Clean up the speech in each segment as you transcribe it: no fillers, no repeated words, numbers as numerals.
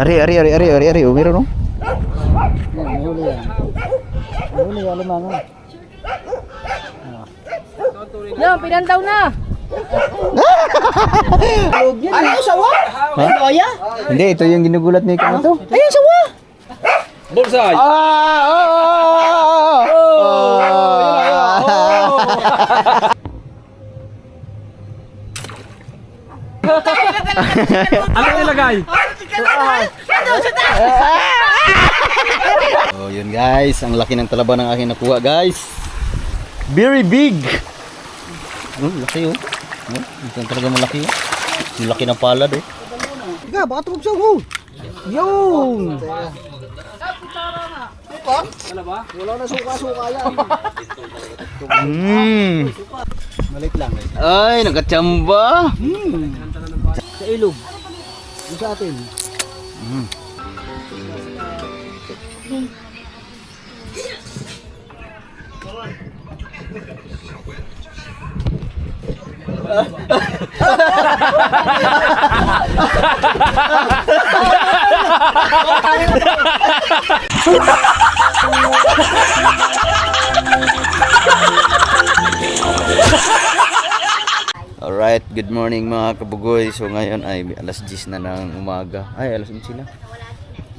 Ari. Oh, meron, no? May huli yan. May huli yan, lumangon. Yan, pinantaw na. Ano yung sawa? Ha? Kaya? Hindi, ito yung ginugulat ni Kano to. Ayun, sawa! Bullseye! Ano nilagay? Oh, yun guys, ang laki ng talaba ng aking nakuha, guys. Very big. Oh, laki oh. Oh, ito talaga malaki oh. Ang laki ng palad oh. Tiga, baka tumugsaw mo. Yun! Wala na suka-suka yan. Malik lang. Ay, nagkatsamba. Sa ilog. Yung sa atin. Alright, good morning mga kabugoy. So ngayon ay alas 10 na ng umaga. Ay, alas 11 na.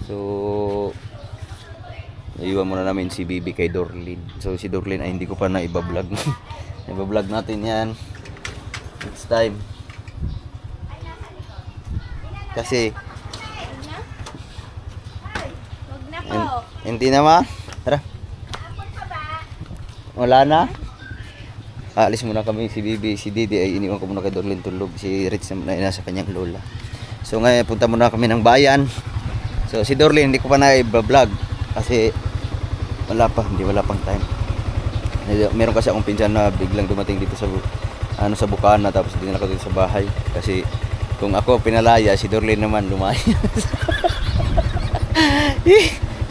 So naiwan muna namin si Bibi kay Dorlin. So si Dorlin ay hindi ko pa na iba-vlog. Iba-vlog natin yan next time. Kasi hindi na ma. Tara. Wala na. Aalis muna kami, si Bibi, si Didi ay iniwan ko muna kay Dorlin tulog. Si Rich na nasa kanyang lola. So ngayon punta muna kami ng bayan. So si Dorlin hindi ko pa na i-vlog kasi wala pang time. Meron kasi akong pinsan na biglang dumating dito sa sa Bukana, tapos dinala ko dito sa bahay kasi kung ako pinalaya, si Dorlin naman lumaya.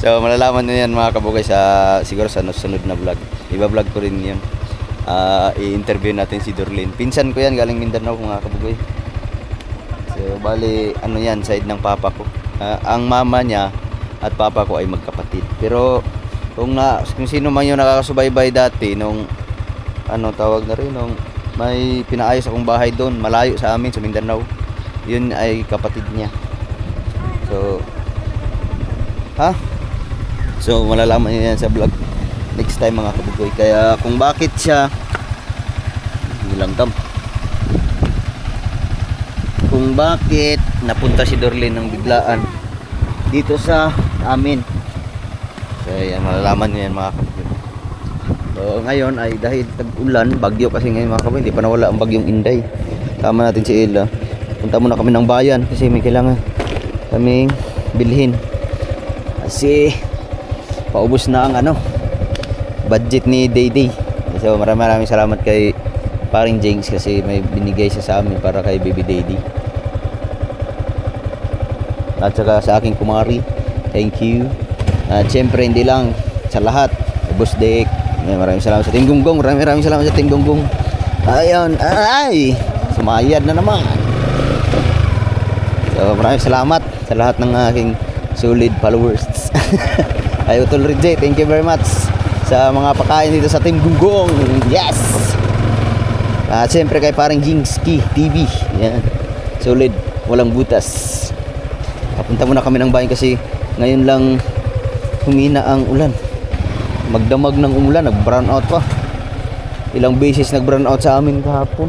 So malalaman niyo yan mga kabugay siguro sa sunod na vlog. Iba-vlog ko rin 'yun. I-interview natin si Dorlin. Pinsan ko yan, galing Mindanao mga kabugoy. So bali ano yan, side ng papa ko. Ang mama niya at papa ko ay magkapatid. Pero kung sino man yung nakakasubaybay dati nung tawag na rin, nung may pinaayos akong bahay doon malayo sa amin sa Mindanao, yun ay kapatid niya. So malalaman niyo yan sa vlog next time mga kabugoy. Kaya kung bakit siya kung bakit napunta si Dorlin ng biglaan dito sa amin, so yan, malalaman niyo yan mga kabugoy. So ngayon ay dahil tag-ulan, bagyo kasi ngayon mga kabugoy, hindi pa nawala ang bagyong Inday. Tama natin si Ella. Punta muna kami ng bayan kasi may kailangan kaming bilhin kasi paubos na ang budget ni Dayday. So maraming salamat kay paring James kasi may binigay siya sa amin para kay Baby Daddy. At saka sa aking kumari, thank you. At syempre hindi lang sa lahat, Boss Dick, maraming salamat sa Team Gunggong. Maraming salamat sa Team Gunggong. Ayun, ay sumayad na naman. So maraming salamat sa lahat ng aking solid followers. Ay Utol Ridje, thank you very much sa mga pakain dito sa Team Gunggong. Yes! At siyempre kay parang Jingski TV. Yan. Solid, walang butas. Papunta muna kami ng bayan kasi ngayon lang humina ang ulan. Magdamag ng umulan, nag-brown out pa. Ilang beses nag-brown out sa amin kahapon.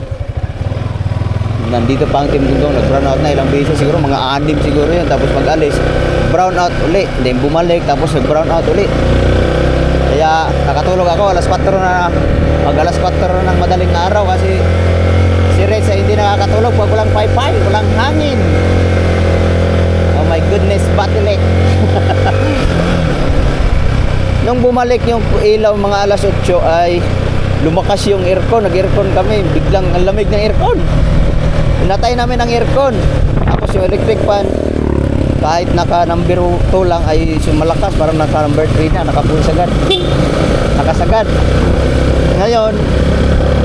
Nandito pa ang Team Gunggong, nag-brown out na ilang beses, siguro mga 6 siguro yun. Tapos mag-alis, brown out uli, then bumalik, tapos nag-brown out uli. Kaya nakatulog ako alas 4 na, alas 4 ng madaling araw kasi si Reds ay hindi nakakatulog pag walang paypay, walang hangin. Oh my goodness, bottleneck. Nung bumalik yung ilaw mga alas 8 ay lumakas yung aircon, nag-aircon kami, biglang ang lamig ng aircon. Pinatay namin ang aircon. Tapos yung electric fan kahit naka number 2 lang ay sumalakas, parang naka number 3 na, naka-full sagad. Nakasagad. Ngayon,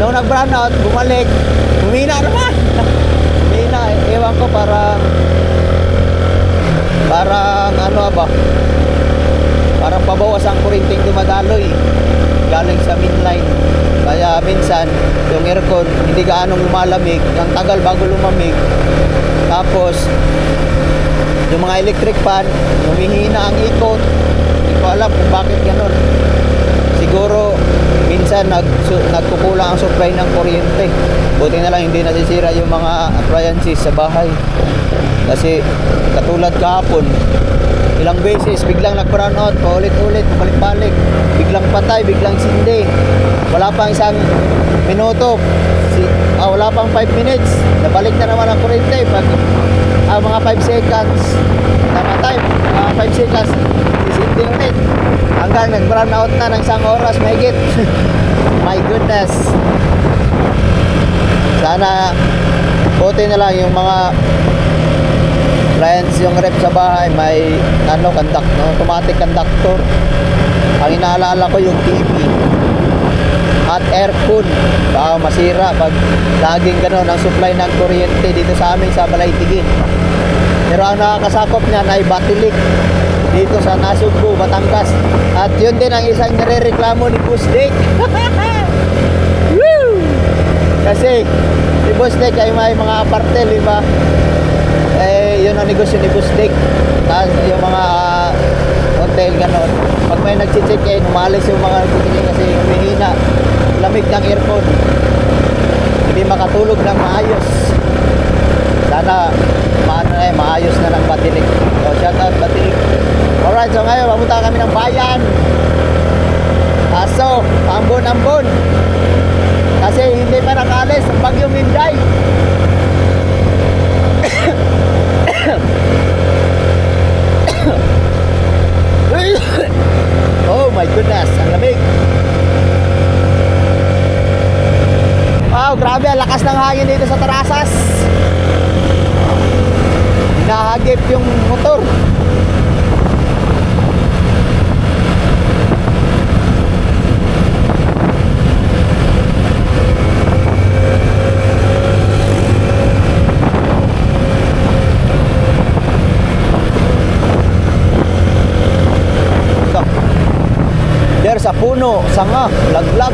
nung nag-brown out, bumalik, humina naman. Humina, ewan ko, parang parang ano ba, parang pabawas ang kurinting dumadaloy galing sa mainline. Kaya minsan yung aircon hindi gaanong lumalamig, ang tagal bago lumamig. Tapos yung mga electric fan humihina ang ikot. Hindi ko alam kung bakit ganun. Siguro minsan nagkukulang ang supply ng kuryente. Buti na lang hindi nasisira yung mga appliances sa bahay. Kasi katulad kahapon, ilang beses biglang nag-brown out, paulit-ulit, balik-balik, biglang patay, biglang sindi. Wala pang isang minuto, wala pang 5 minutes, nabalik na naman ang kuryente. Pag mga 5 seconds namatay, mga 5 seconds sisindi ulit hanggang nag-brown out na ng isang oras mahigit. My goodness, sana buti na lang yung mga appliance, yung rep sa bahay may automatic conductor. Ang inaalala ko yung TV at aircon, baka masira pag laging gano'n ang supply ng kuryente dito sa amin sa Balaytigin. Pero ang nakakasakop niyan ay Batilik dito sa Nasugbu, Batangas. At yun din ang isang nirereklamo ni Boss Dick. Woo! Kasi si Boss Dick ay may mga aparte, di ba? Yun ang negosyo ni Boss Dick. Tapos yung mga hotel gano'n, pag may nagche-check-in, umalis yung mga nagche-check-in kasi humihina lamig ng aircon, hindi makatulog ng maayos. Sana maayos na ng Batilik. So shout out Batilik. Alright, so ngayon papunta kami ng bayan. Kaso ambon kasi hindi pa nakalis ang bagyong Inday. Oh my goodness, ang lamig. Wow, grabe ang lakas ng hangin dito sa Tarasas. Hinahagip yung motor. There sa puno, sanga, laglag.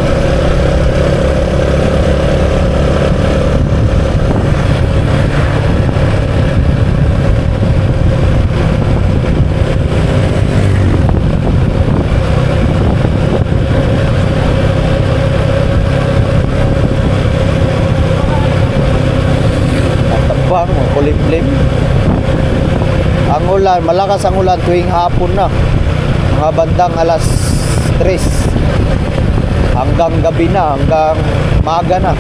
Tabang, kulimlim. Ang ulan, malakas ang ulan tuwing hapon na. Mga bandang alas 3 hanggang gabi na, hanggang maaga na.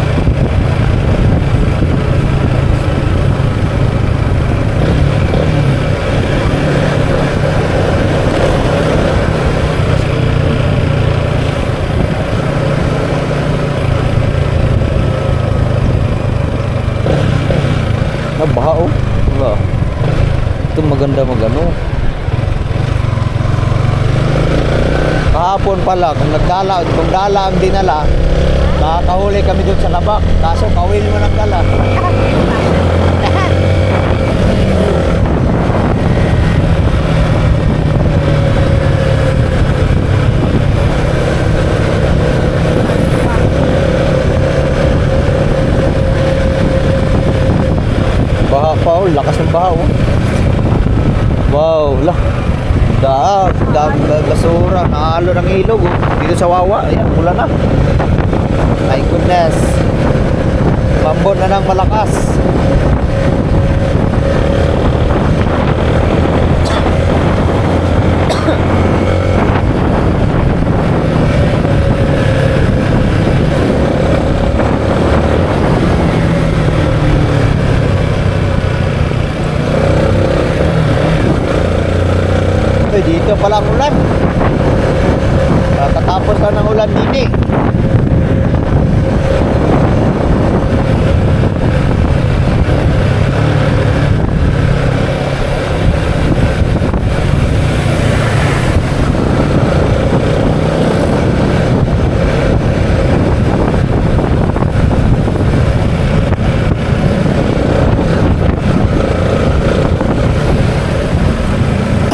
Nabaha oh. Diba? Ito maganda magano. Kahapon pala, kung dala ang dinala, nakakahuli kami doon sa labak. Kaso kawil mo ng dala. Baha pa oh, lakas ng baha oh. Wow, lah. Basura, nahalo ng ilog oh. Dito sa Wawa, ayan, mula na. My goodness, mambon na ng malakas. Dito pala ang ulan. Katapos lang ng ulan din eh.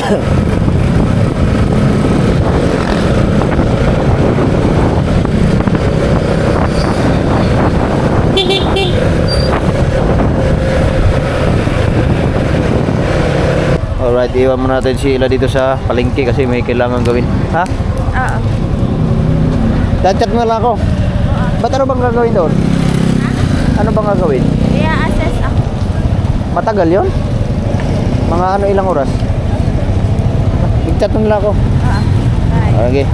Alright, iwan muna natin si Ila dito sa palengke kasi may kailangan gawin. Ha? Oo. Chat mo lang ako. Ba't ano bang gagawin doon? Ano bang gagawin? I-assess ako. Matagal yon? Mga ano ilang oras? Chat mo lang ako. Oo. Bye. Okay.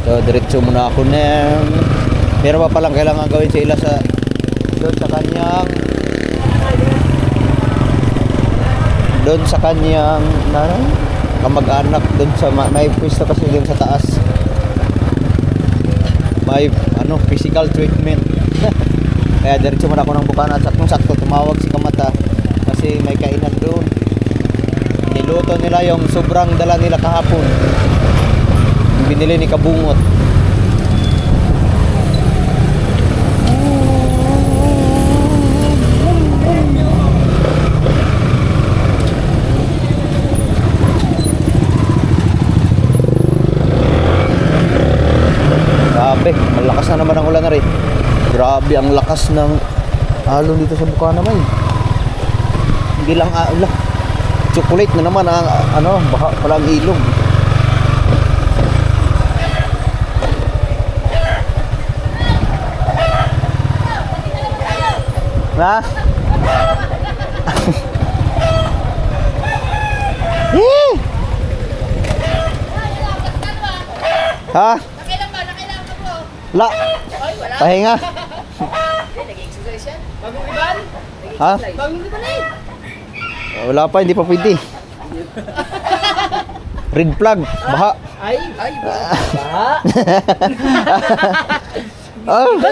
So, diretso muna ako ng... Meron pa palang kailangan gawin si Ila sa... Doon sa kanyang... Doon sa kanyang... Kamag-anak. Doon sa... May pwesto kasi doon sa taas. May ano, physical treatment. Kaya diretso muna ako ng bukana. At sakto tumawag si Kamata. Kasi may kainan doon. Niluto nila yung sobrang dala nila kahapon. Yung binili ni Kabungot. Grabe, malakas na naman ang ulan na rin. Grabe ang lakas ng alon dito sa Bukana May. Hindi lang ulan. Chocolate na naman ang ano, baha pala ang ilog. Ha? Ha? La. Pahinga. Ha? Wala pa, hindi pa pwede. Red flag, baha. Ay, baha.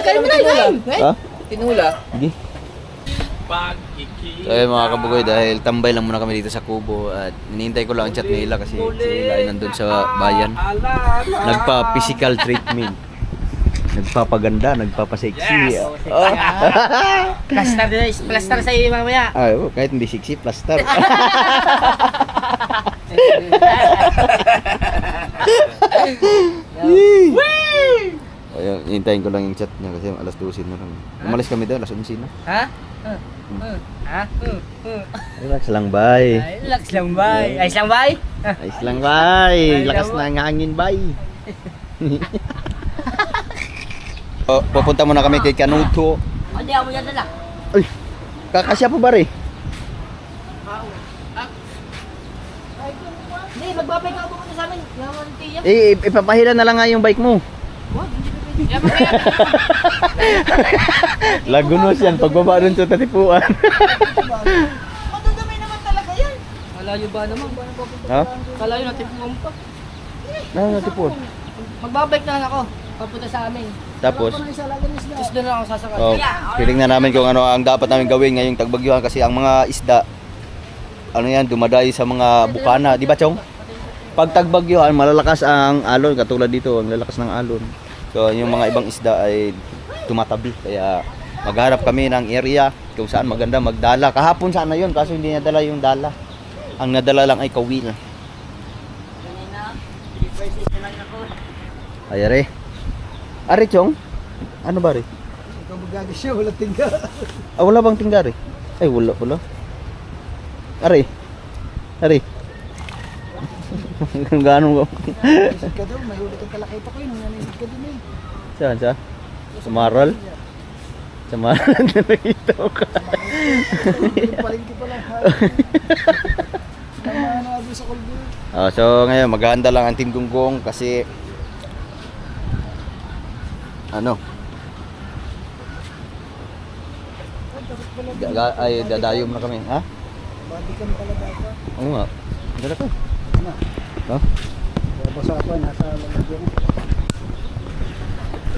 Kayo mo na yun. Ha? Tinula. Sige. So ayun mga kabugoy, dahil tambay lang muna kami dito sa Kubo at hinihintay ko lang ang chat nila kasi si Ila ay nandun sa bayan. Nagpa-physical treatment. Nagpapaganda, nagpapasexy. Oh. Plaster sa iyo mamaya. Ay, kahit hindi sexy, plaster. Ayun, hintayin ko lang yung chat niya kasi alas 12 na lang. Umalis kami doon, alas 11 na. Ha? Ha? Relax lang, bye. Relax lang, bay. Ayos lang, bay. Ayos lang, bye. Lakas na ang hangin, bye. Oh, pupunta muna kami kay Kanuto. Hindi ako yan dala. Ay, kakasya po ba rin? Hindi, magbabay ka ako sa amin. Yaman tiyak. Ipapahila na lang nga yung bike mo. Lagunos yan, pagbaba nun sa tatipuan. Madudumi naman talaga yan. Malayo ba naman? Ha? Malayo natin pumpa. Ano natipuan? Magbabike na lang ako. Papunta sa amin. Tapos, Tapos doon na ako sasakay. oh, piling na namin kung ano ang dapat namin gawin ngayong tagbagyuhan kasi ang mga isda, ano yan, dumadayo sa mga bukana. Di ba, Chong? Pag tagbagyuhan, malalakas ang alon. Katulad dito, ang lalakas ng alon. So, yung mga ibang isda ay tumatabi. Kaya, magharap kami ng area kung saan maganda magdala. Kahapon sana yun, kaso hindi nadala yung dala. Ang nadala lang ay kawil. Ay, are. Are, Chong? Ano ba, are? Ikaw magagay siya, wala tingga. Ah, wala bang tingga, are? Ay, wala pala. Are. Are. Kung gaano ko. Nanisig ka doon, may huli kang kalakita ko yun. Nanisig ka doon eh. Saan, sa? Sa Maral? Sa Maral na nakita ko ka. Palengke pa lang. Tama na doon sa Colby. So ngayon maghahanda lang ang Team Gunggong kasi ano ay dadayom na kami, ha? Badikan pala dapat. Oo nga. Dala ko. Ano? Ha? Basa ako, nasa lalagyan.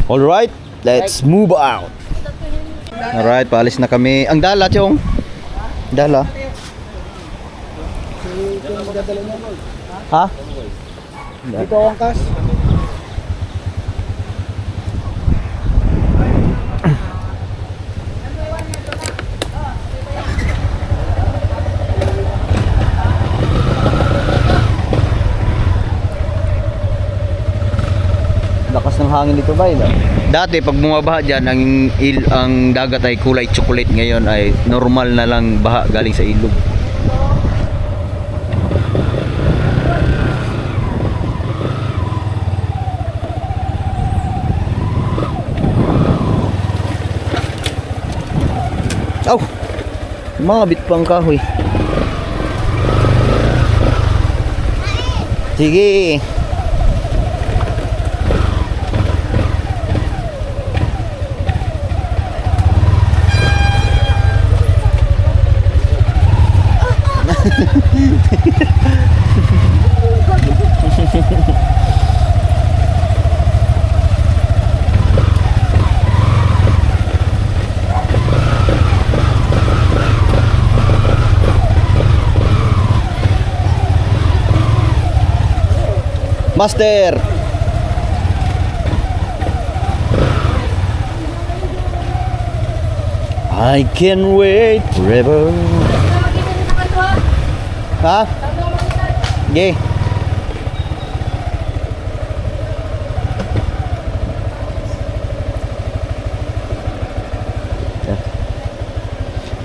Alright, let's move out. Alright, paalis na kami. Ang dala, Chong. Dala. Ito yung magdadala niya, Lord. Ha? Dito ang kas. hangin dito ba? Dati pag bumabaha dyan, ang dagat ay kulay chocolate. Ngayon ay normal na lang baha galing sa ilog. Aw! Mabit pang kahoy. Sige. Master. I can wait forever. Ha? Ge.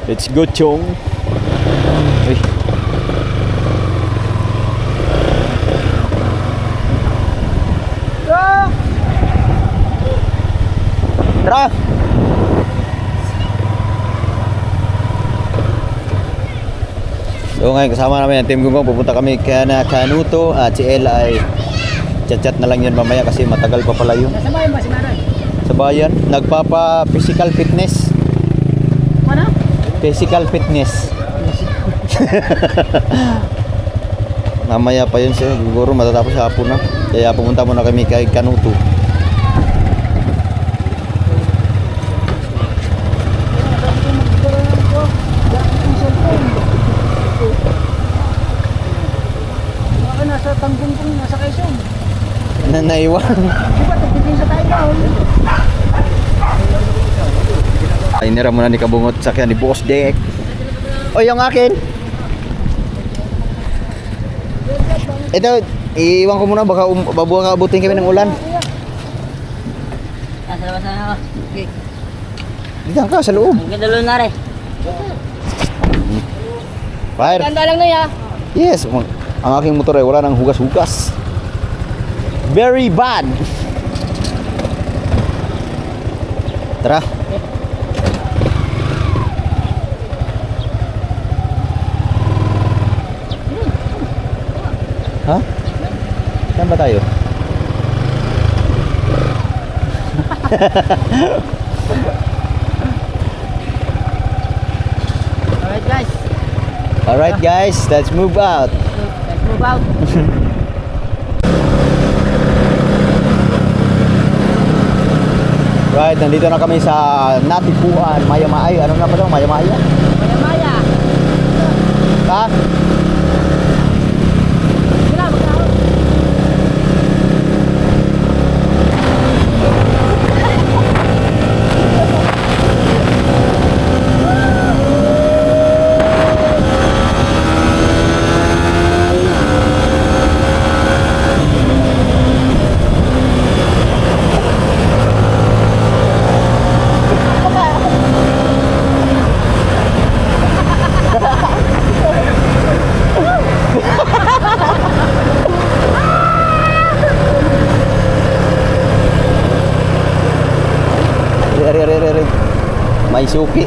Let's go, Chong. Uy. Tara! So ngayon kasama namin ang Team Gunggong. Pupunta kami kaya na Canuto at si Ella ay chat-chat na lang yun mamaya kasi matagal pa pala yun. Nasa bayan ba si Manay? Sa bayan, nagpapa physical fitness. Ano? Physical fitness. Mamaya pa yun siya. Siguro matatapos sa hapon na. Kaya pumunta muna kami kay Canuto. Nasa Tanggungkong, nasa Quezon. Naiwan. Di ba, tagpipin sa tayo daw. Ay, nira muna ni Kabungot sa kanya ni Boss Dek. O, yung akin. Ito, iiwan ko muna. Baka babuha ka abutin kami ng ulan. Nasa labas na ako. Okay. Dito ka, sa loob. Ang ganda na rin. Fire. Ganda lang na ya. Yes, ang aking motor ay wala nang hugas-hugas. Very bad. Tara. Ha? Saan ba tayo? Alright guys. Alright guys, let's move out. Let's move out. Right, nandito na kami sa Natipuan, Mayamay. Ano na pa daw? Mayamaya? Maya-maya. Ha? Sila, magkakaroon. May suki.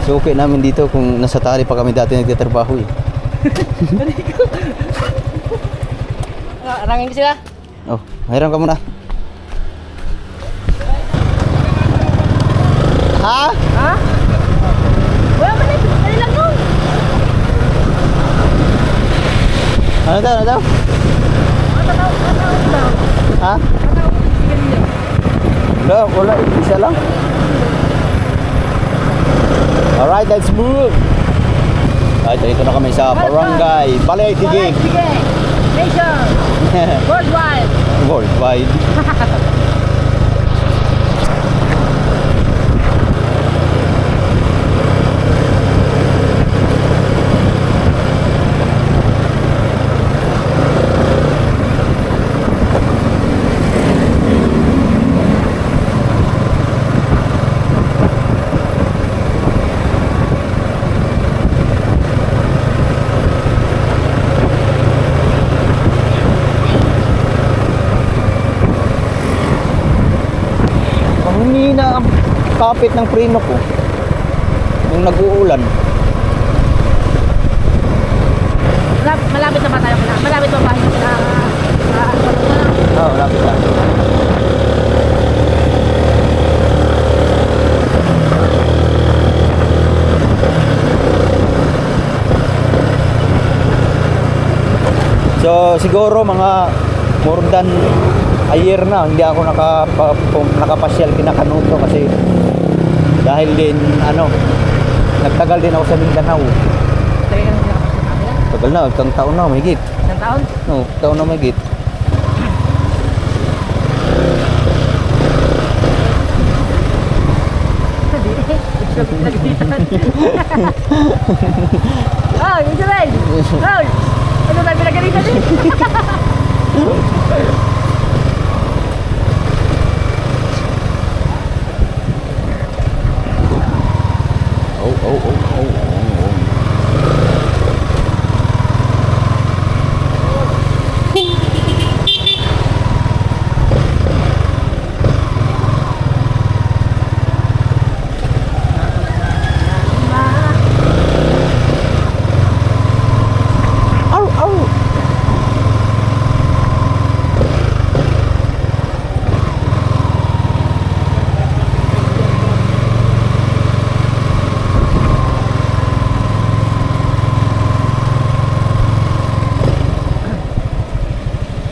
Suki namin dito kung nasa tali pa kami dati nagtatrabaho eh. Arangin ko sila. Oh, hiram ka muna. Ha? Ha? Wala ba na? Dali lang nun. Ano daw? Ano daw? Ha? Wala. Isa lang. Alright, let's move. Ay, dito na kami sa Barangay Balay-Tige. Sige. Nation. Worldwide. Worldwide. kapit ng preno ko. Yung nag-uulan. Malapit na ba tayo? Malapit na ba tayo? Oo, lapit lang. So siguro mga more than a year na hindi ako nakapasyal kinakanuto kasi dahil din nagtagal din ako sa Mindanao. Tagal na, isang taon na mahigit. Isang taon? No, taon na mahigit. Oh, yung sabay! Oh! Ano tayo pinagalitan din?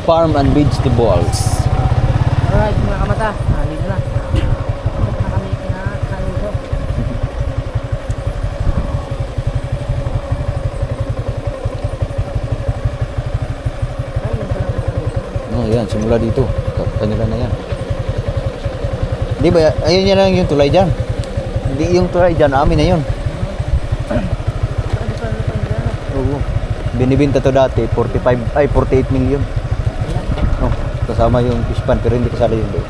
Farm and vegetables. Alright, mga kamata. Dito na. Na kami kinakaluto. Oh, yan, simula dito. Kanila na yan. Di ba, ayun yan lang yung tulay dyan. Hindi yung tulay dyan, amin na yun. Oo. Binibinta to dati, 48 million. Oh, kasama yung fish pan, pero hindi kasali yung doon.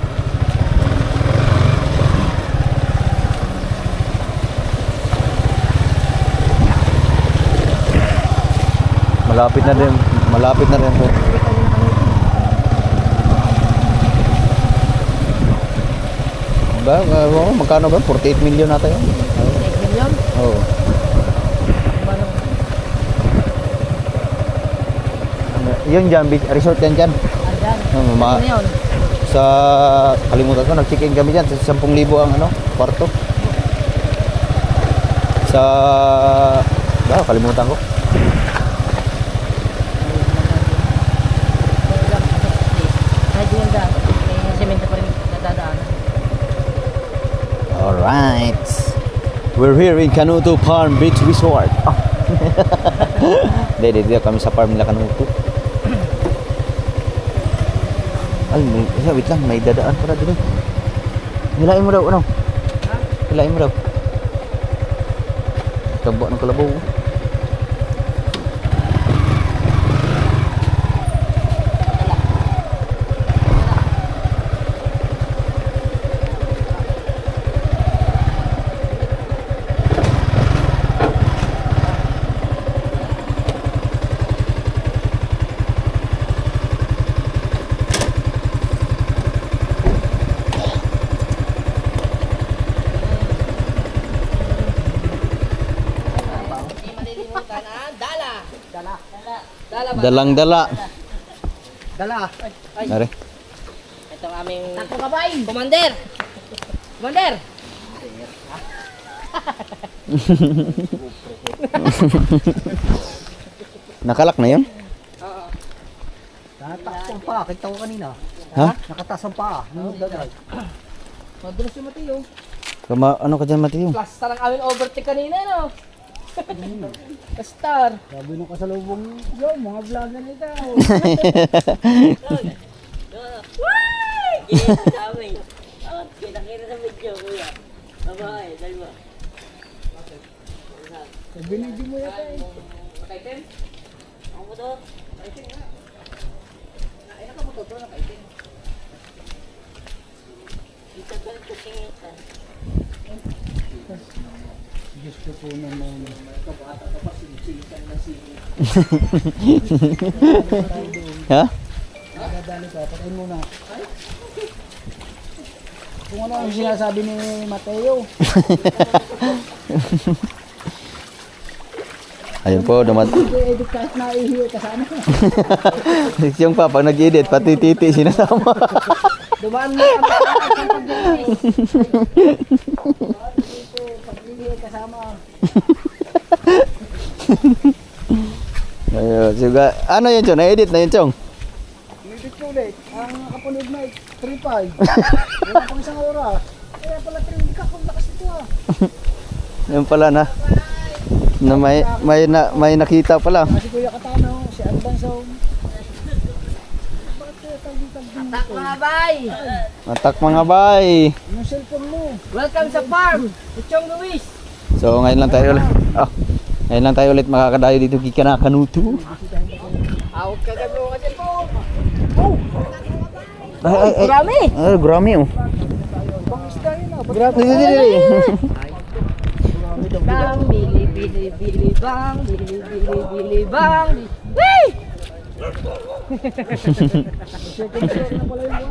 Malapit na rin po. Magkano ba? 48 million nata yun. 8 million? Oo. Yun dyan, resort yan dyan. Andyan. Ma- Ano yun? Sa kalimutan ko, nag-check-in kami dyan sa 10,000 ang kwarto. Sa kalimutan ko. Medyo yung daan. May semento pa rin nadadaan. Alright. We're here in Canuto Farm Beach Resort. Dito kami sa farm nila Canuto. Ay, wait lang, may dadaan pala dito. Hilain mo daw, ano? Hilain mo daw. Tabo ng kalabaw. Dalang-dala. Dala. Nari. Ito ang aming commander. Commander. Nakalak na yun? Nakataas ang paa. Kita ko kanina. Ha? Nakataas ang paa. Madulas yung Mateo. Ano ka dyan, Mateo? Plasta ng aming overtake kanina, no? Star. Sabi nung kasalubong yun, mga vlogger nito. Binidi mo yata eh. Kaitin? Ako mo to? Kaitin nga. Nakailan ka mo to? Nakaitin. Dito ka rin kusingin ka. Gusto ko naman. Kabata ka pa sinisilikan na sili. Ha? Nadali ka, patayin mo na. Kung ano ang sinasabi ni Mateo. Ayun po, Edit kahit naihiyo kasama ka. yung pa, pag nag-edit, pati titi sinasama. Dumaan mo ang pag-ihiyo kasama. Ayun, sige. Ano yun, Chong? Na-edit na yun, Chong? Edit ko ulit. Ang nakapunod na 3.5. Wala pang isang oras. Kaya pala 3 ka kung lakas ito ah. Yun pala na may nakita pala. Si Kuya Katano, si Albanso. Tak mga bay! Matak mga bay. Yung cellphone mo. Welcome sa farm! Chong Luis! So ngayon lang tayo ulit. Ngayon lang tayo ulit makakadayo dito kay Kanuto. Awag ka gagawa ka dyan po! Ay, Marami! ay, grami oh. Pangisda yun ah. Grabe. Bang, bili, bili, bili, bang, bili, bili, bili, bang. Wee!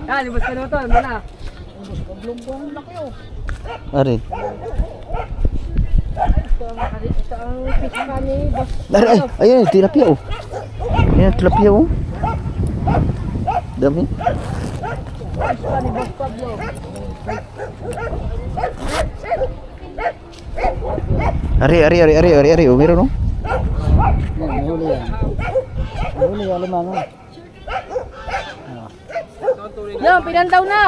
Ah, libas ka naman to, ano na? Pablong-blong laki oh. Ari. Ito ang fish pa ni Boss. Ay, ayun, tilapia oh. Ayun, tilapia oh. Dami. Fish pa ni Boss Pablo. Ari, oh, meron oh. Yan, may huli yan. May huli yan, limango. Yan, pinandaw na!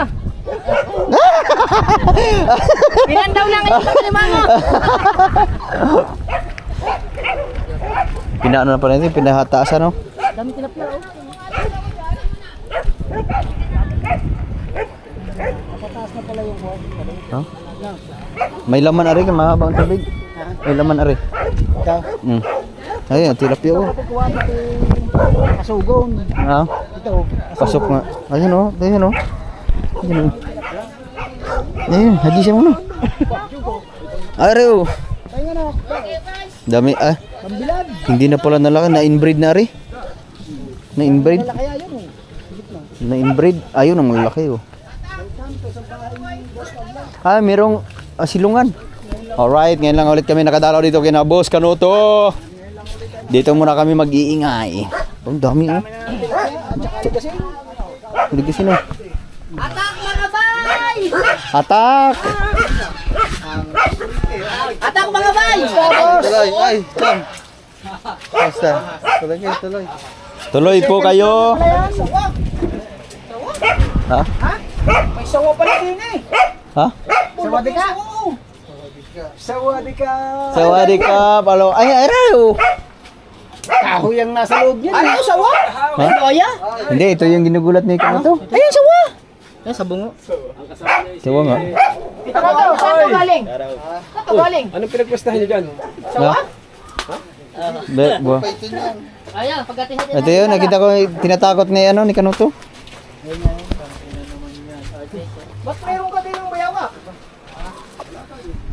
Pinandaw na ngayon sa limango! Pinaano na pala natin, pinahatasan oh. Dami tilapia oh. Pataas na pala yung buwan. Huh? May laman ari, mahaba ang tubig. May laman ari. Ikaw? Ayun, tilapia oh. Kukuha pati kasugon. Ah, Ito. pasok nga. Ayun oh, ayun oh. Ayun oh. Ayun, hadi siya muna. Ari oh. Kaya nga na. Dami ah. Pambilad. Hindi na pala nalaki, na-inbreed na ari. Na-inbreed. Kaya yun oh. Na-inbreed. Ayun ang lalaki oh. Ah, merong silungan. Alright, ngayon lang ulit kami nakadalaw dito kina Boss Kanuto. Dito muna kami mag-iingay. Ang dami oh. Hindi kasi no. Atak mga bay! Atak! Atak mga bay! Tuloy, ay, Tom. Basta, tuloy. Tuloy po kayo. Ha? May sawa pala din eh. Ha? Sawadi ka? Sawadi ka. Sawadika, palo. Ay, araw. Kahoy ang nasa loob niyan. Ano sawa? Ha? Toya? Hindi, ito yung ginugulat ni Kanuto. Ayun, sawa! Yan sa bungo. Sawa nga. Saan to galing? Saan to galing? Anong pinagpustahan niyo dyan? Ha? Buwa. Ayan, pagkatihan Ito yun, nakita ko tinatakot ni ni Kanuto. Ba't mayroon ka din ng bayawak?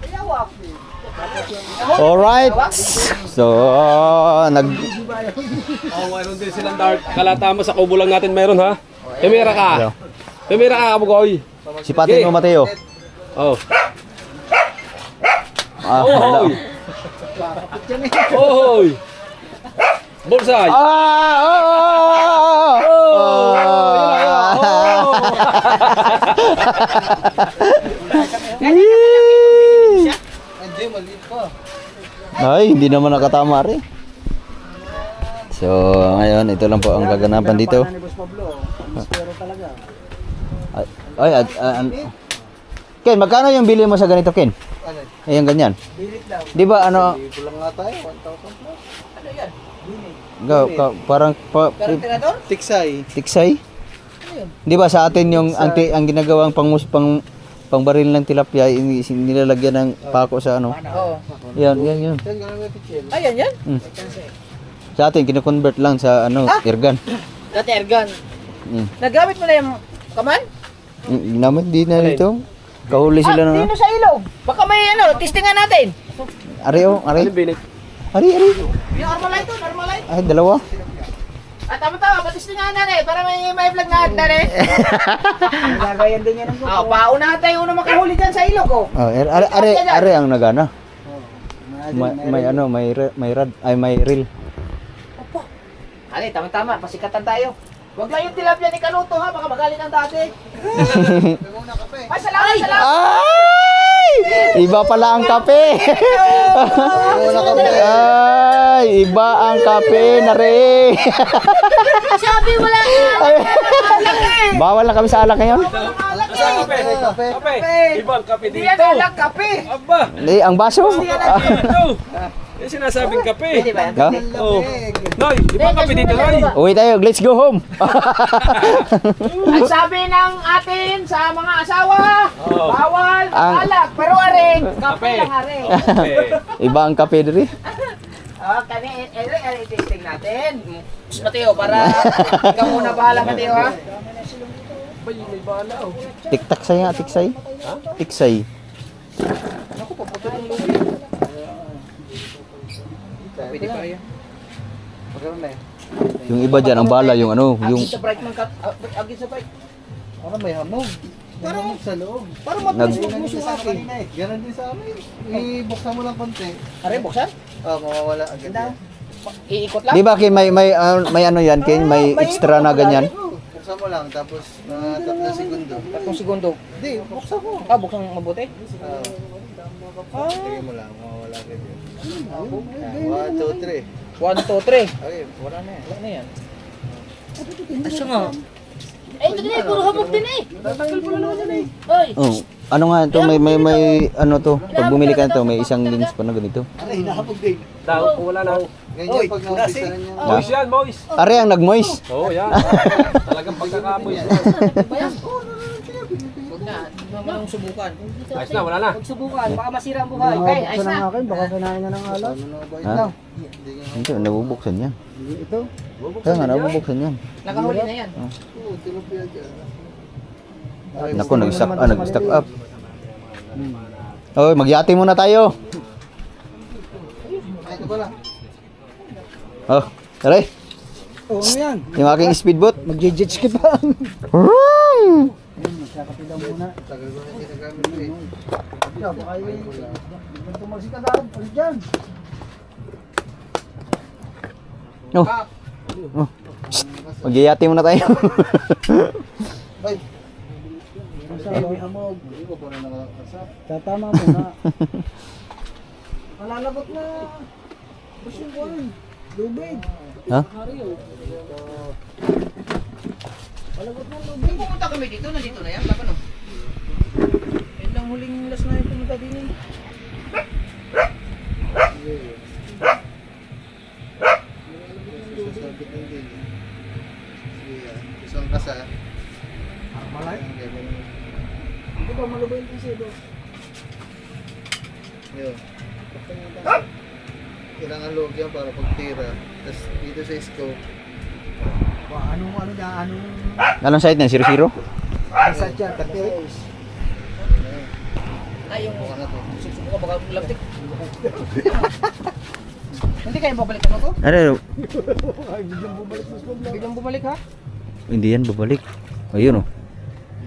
Bayawak. Alright. So, Mayroon din silang dart. Kalata mo sa kubo lang natin mayroon ha. Pemira ka. Pemira ka, Kabugoy. sipatin mo Mateo. Oh. Ah, hala. Ohoy. Ohoy. Bullseye. Ay, hindi naman nakatama rin. So, ngayon, ito lang po ang kaganapan dito. Ni Boss Pablo. Pero talaga. Ay, Ken, magkano yung bili mo sa ganito, Ken? Ayan, ganyan. Bilit lang. Di ba, ano? Kulang nga tayo. 1,000 plus. Ano yan? Parang, Tiksay. tiksay? Di ba sa atin yung ang ginagawang pangbaril ng tilapia, nilalagyan ng pako sa ano? Oo. Yan. Ayan yan? Sa atin, kino-convert lang sa ano, airgun. Dati ergan. Mm. Nagamit mo na yung kaman? Naman, di na dito. Kahuli sila na. Dino sa ilog. Baka may ano, testingan natin. Ari. Ano binig? Ari. Yung Armalite to, Armalite. Ay, dalawa. At tama-tama, batis nga na rin, para may vlog na na rin. Nagagayan din yan ng Ah, paunahan tayo una makahuli dyan sa ilog, oh. Oh, are ang nagana. May rad, ay may reel. Opo. Ali, tama-tama, pasikatan tayo. Huwag lang yung tilapia ni Kanuto ha, baka magaling ang dati. Ay, salamat, salamat. Ay! Iba pala ang kape. Ay, iba ang kape na rin. Sabi wala Bawal na kami sa alak ngayon. Kape. Ibang kape Hindi yan dito. alang kape. Aba. Ang baso. Dito. Yung sinasabing kape. Hindi ba yan? Ha? Oh. Noy, ibang kape dito, Noy. Uwi tayo, let's go home. Ang sabi ng atin sa mga asawa, Oh. bawal Ang- alak, pero aring, kape Kape. lang aring. Kape. Iba ang kape diri. Oh, kami, testing natin. Mateo, para ikaw muna bahala, Mateo, ha? May bala, oh. Tiktak say nga, tiksay. Tiksay. Pwede pa yan. Magkaroon na eh. Yung iba dyan, ang bala, yung ano, yung Agit sa bright man, agit sa bright. Para may hamog. May hamog sa loob. Para Nag- mabilis Ganun din magmuso sa akin. kanina eh. Ganun din sa amin. Ibuksan mo lang konti. Aray, buksan? Mawawala agad yan. Iikot lang? di ba Kin, may ano yan Kin, may extra na ganyan. Buksan mo lang tapos mga 3 segundo. 3 segundo. Hindi, buksan mo. Ah, buksan mabuti? Tingnan mo lang, mawawala agad yan. 1, 2, 3. 1, 2, 3. Okay, wala na yan. Wala na yan. Asa nga? Eh, ito din eh, puro hamog din eh. Tagal pala naman yan eh. Oy! Oh, ano nga ito, may ano to, pag bumili ka nito, may isang lens pa na ganito. Ano, hinahabog din. Daw, wala na. Ganyan pag naumpisa na niya. Moist yan, moist. Are ang nag-moist. Oo, yan. Talagang pagkakamoist. Huwag na, hindi mo lang subukan. Ayos na, wala na. Huwag subukan, baka masira ang buhay. Okay, ayos na. akin, baka kinain na ng alat. Ha? Hindi, nabubuksan yan. Ito? Kaya nga, nabubuksan yan. Nakahuli na yan. Oo, tilapia dyan. Naku, nag-stack up. Oh, magyati muna tayo. Ay, ito pala. Oh, tara. Oo, ano yan? Yung aking speedboat. Mag-jet ski pa. Vroom! Magkakapilang muna. Tagal ko na ginagamit ko eh. Siya, baka yung... Ganito magsikagawin. Palit dyan. Oh. Oh. Magyayati muna tayo. Ay. May hamog. Hindi ko pa na nakakasap. Tatama mo na. Malalagot na. Gusto ko rin. Lubid. Ha? Malagot na lubid. Nung pumunta kami dito, nandito na yan. Laban o. Yan lang huling last na yung pumunta din eh. Isang kasa. Malay? Hindi ba malubid kasi do? Yun. Kailangan log yan para pagtira. Tapos dito sa scope. Anong Anong side niyan? 0-0? isa dyan, 38. Ay, yung Ano to? susuko ka baka laptik. Hindi kayo babalik ano to? Ano? Biglang bumalik ha? Hindi yan, babalik. Ayun oh.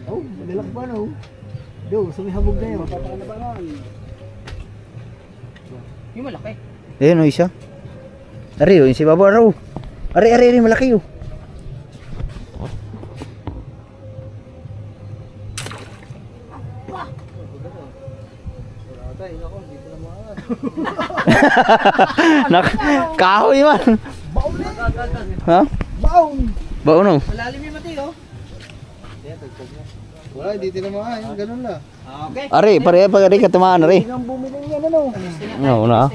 Oh, madalak ba no? Do, sumihabog na yun. Yung malaki. Ayun oh, isa. Ari oh, yung si Babo araw. Ari, malaki oh. Tay, ako, dito na mga. Kahoy man. Baon na! Ha? Baon! Baon oh. Malalim yung mati oh. Wala, dito na mga. Yung ganun na. Okay. Ari, pare ka tumaan ari. Hindi nang bumili yan ano. No, na.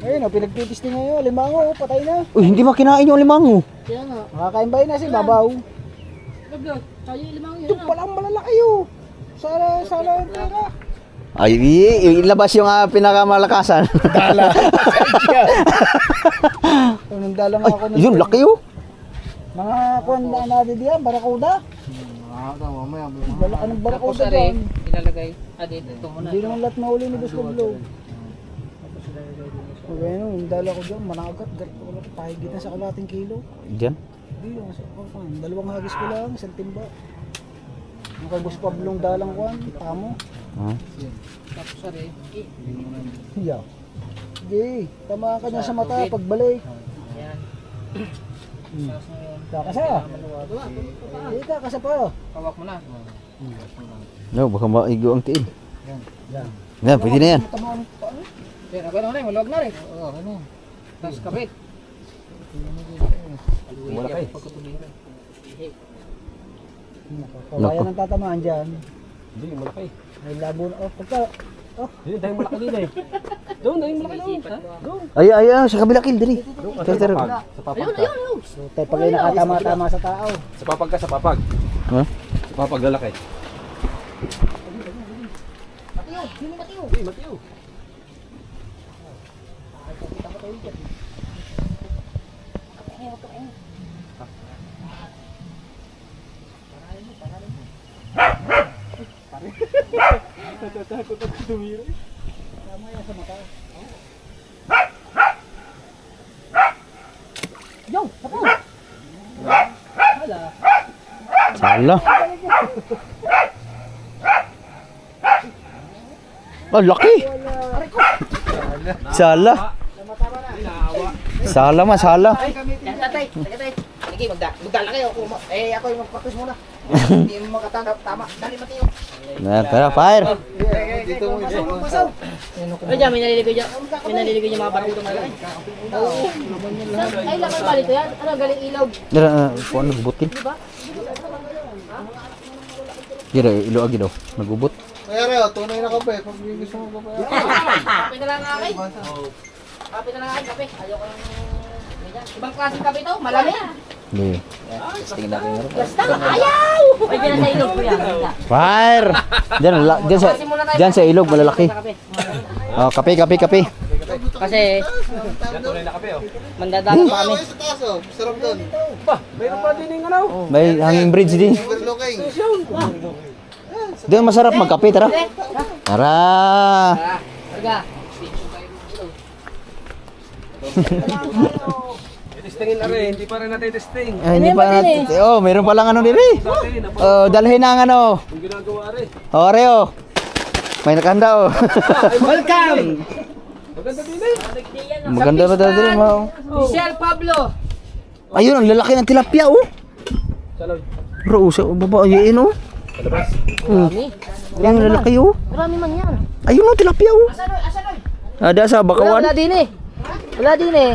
Ayun, pinagtitisting ngayon. Limango, patay na. Uy, hindi makinain yung limango. Kaya nga. Makakain ba yun na si Babaw? Ito palang malalaki yun. Sana yung pera. Ay, ilabas yung pinakamalakasan. Nung dala nga ako. Yun, laki oh. Mga kuwan na natin diyan, barakuda. Mamaya. Balaka ng Tapos barakuda ari, dyan. ilalagay. Ah, dito ito muna. Hindi naman lahat mahuli ni Gusto Blue. Bueno, yung dala ko dyan, managat. Pahigit na sa kalating kilo. Diyan? Hindi yung dalawang hagis ko lang, isang timba. Yung kay Boss Pablong dalang kwan, tamo. Ah. Tapos sari. Yeah. Sige, tama ka niya sa mata pagbalik. Yan. Kakasa. Hindi kakasa pa. Hawak mo na. No, baka maigo ang tiil. Yan. Yan, pwede na yan. Tama ang paano? Yan, ako na rin. Maluwag na rin. Oo, ano. Tapos kapit. Malaki. Kaya nang tatamaan dyan. Hindi, malaki. Ay labo na. Oh, pagka. Hindi, dahil malaki din eh. Doon, dahil malaki doon. Doon. Ay, sa kabila kill, diri. Tara. Sa papag ka. So, tayo pag ay nakatama-tama sa tao. Sa papag ka, sa papag. Ha? Sa papag lalaki. Hindi, Mateo. Sala. Oh, laki. Sala. Sala ma, sala. Yan, tatay. Sige, magdala kayo. Ako yung mag-practice muna. Hindi mo makatanggap. Tama. Dali, Mateo. Na, pero fire. Dito mo. Pasaw. Ay, dyan, may naliligoy dyan. May naliligoy dyan mga barutong malaki. Ay, laman ba dito yan? Ano, galing ilog? Dira, kuan nagbutkin. Dira, iluagi daw. Nagubot. Mayroon, tunay na kape. Pag gusto mo pa Kape na lang akin. Kape na lang akin, kape. Ayoko lang. Ibang klaseng kape to, malamig. Di. Basta, ayaw! Ay, dyan sa ilog ko yan. Fire. Diyan sa ilog malalaki. Oh, kape. Kasi, Yan, tunay na kape oh. mandadalang pa kami. sa taas, oh. Sarap doon. Ba, mayroon pa din yung ano. May hanging bridge din. Overlooking. Doon masarap magkape, tara. Tara. Sige. Testingin na rin, hindi pa rin natin testing. Ay, hindi pa natin. Oh, meron pa lang ano diri. Dati, Oh, dalhin ang ano. yung ginagawa rin. Oreo. May nakahanda oh. Welcome! Maganda din eh. Maganda pa daw diri, mao. Michelle Pablo. Ayun, ang lalaki ng tilapia oh. Salod. Bro, sa baba ayin oh. Sa labas. Marami. Ang lalaki oh. Marami man yan. Ayun oh, tilapia oh. Ada sa bakawan. Wala din eh. Wala din eh.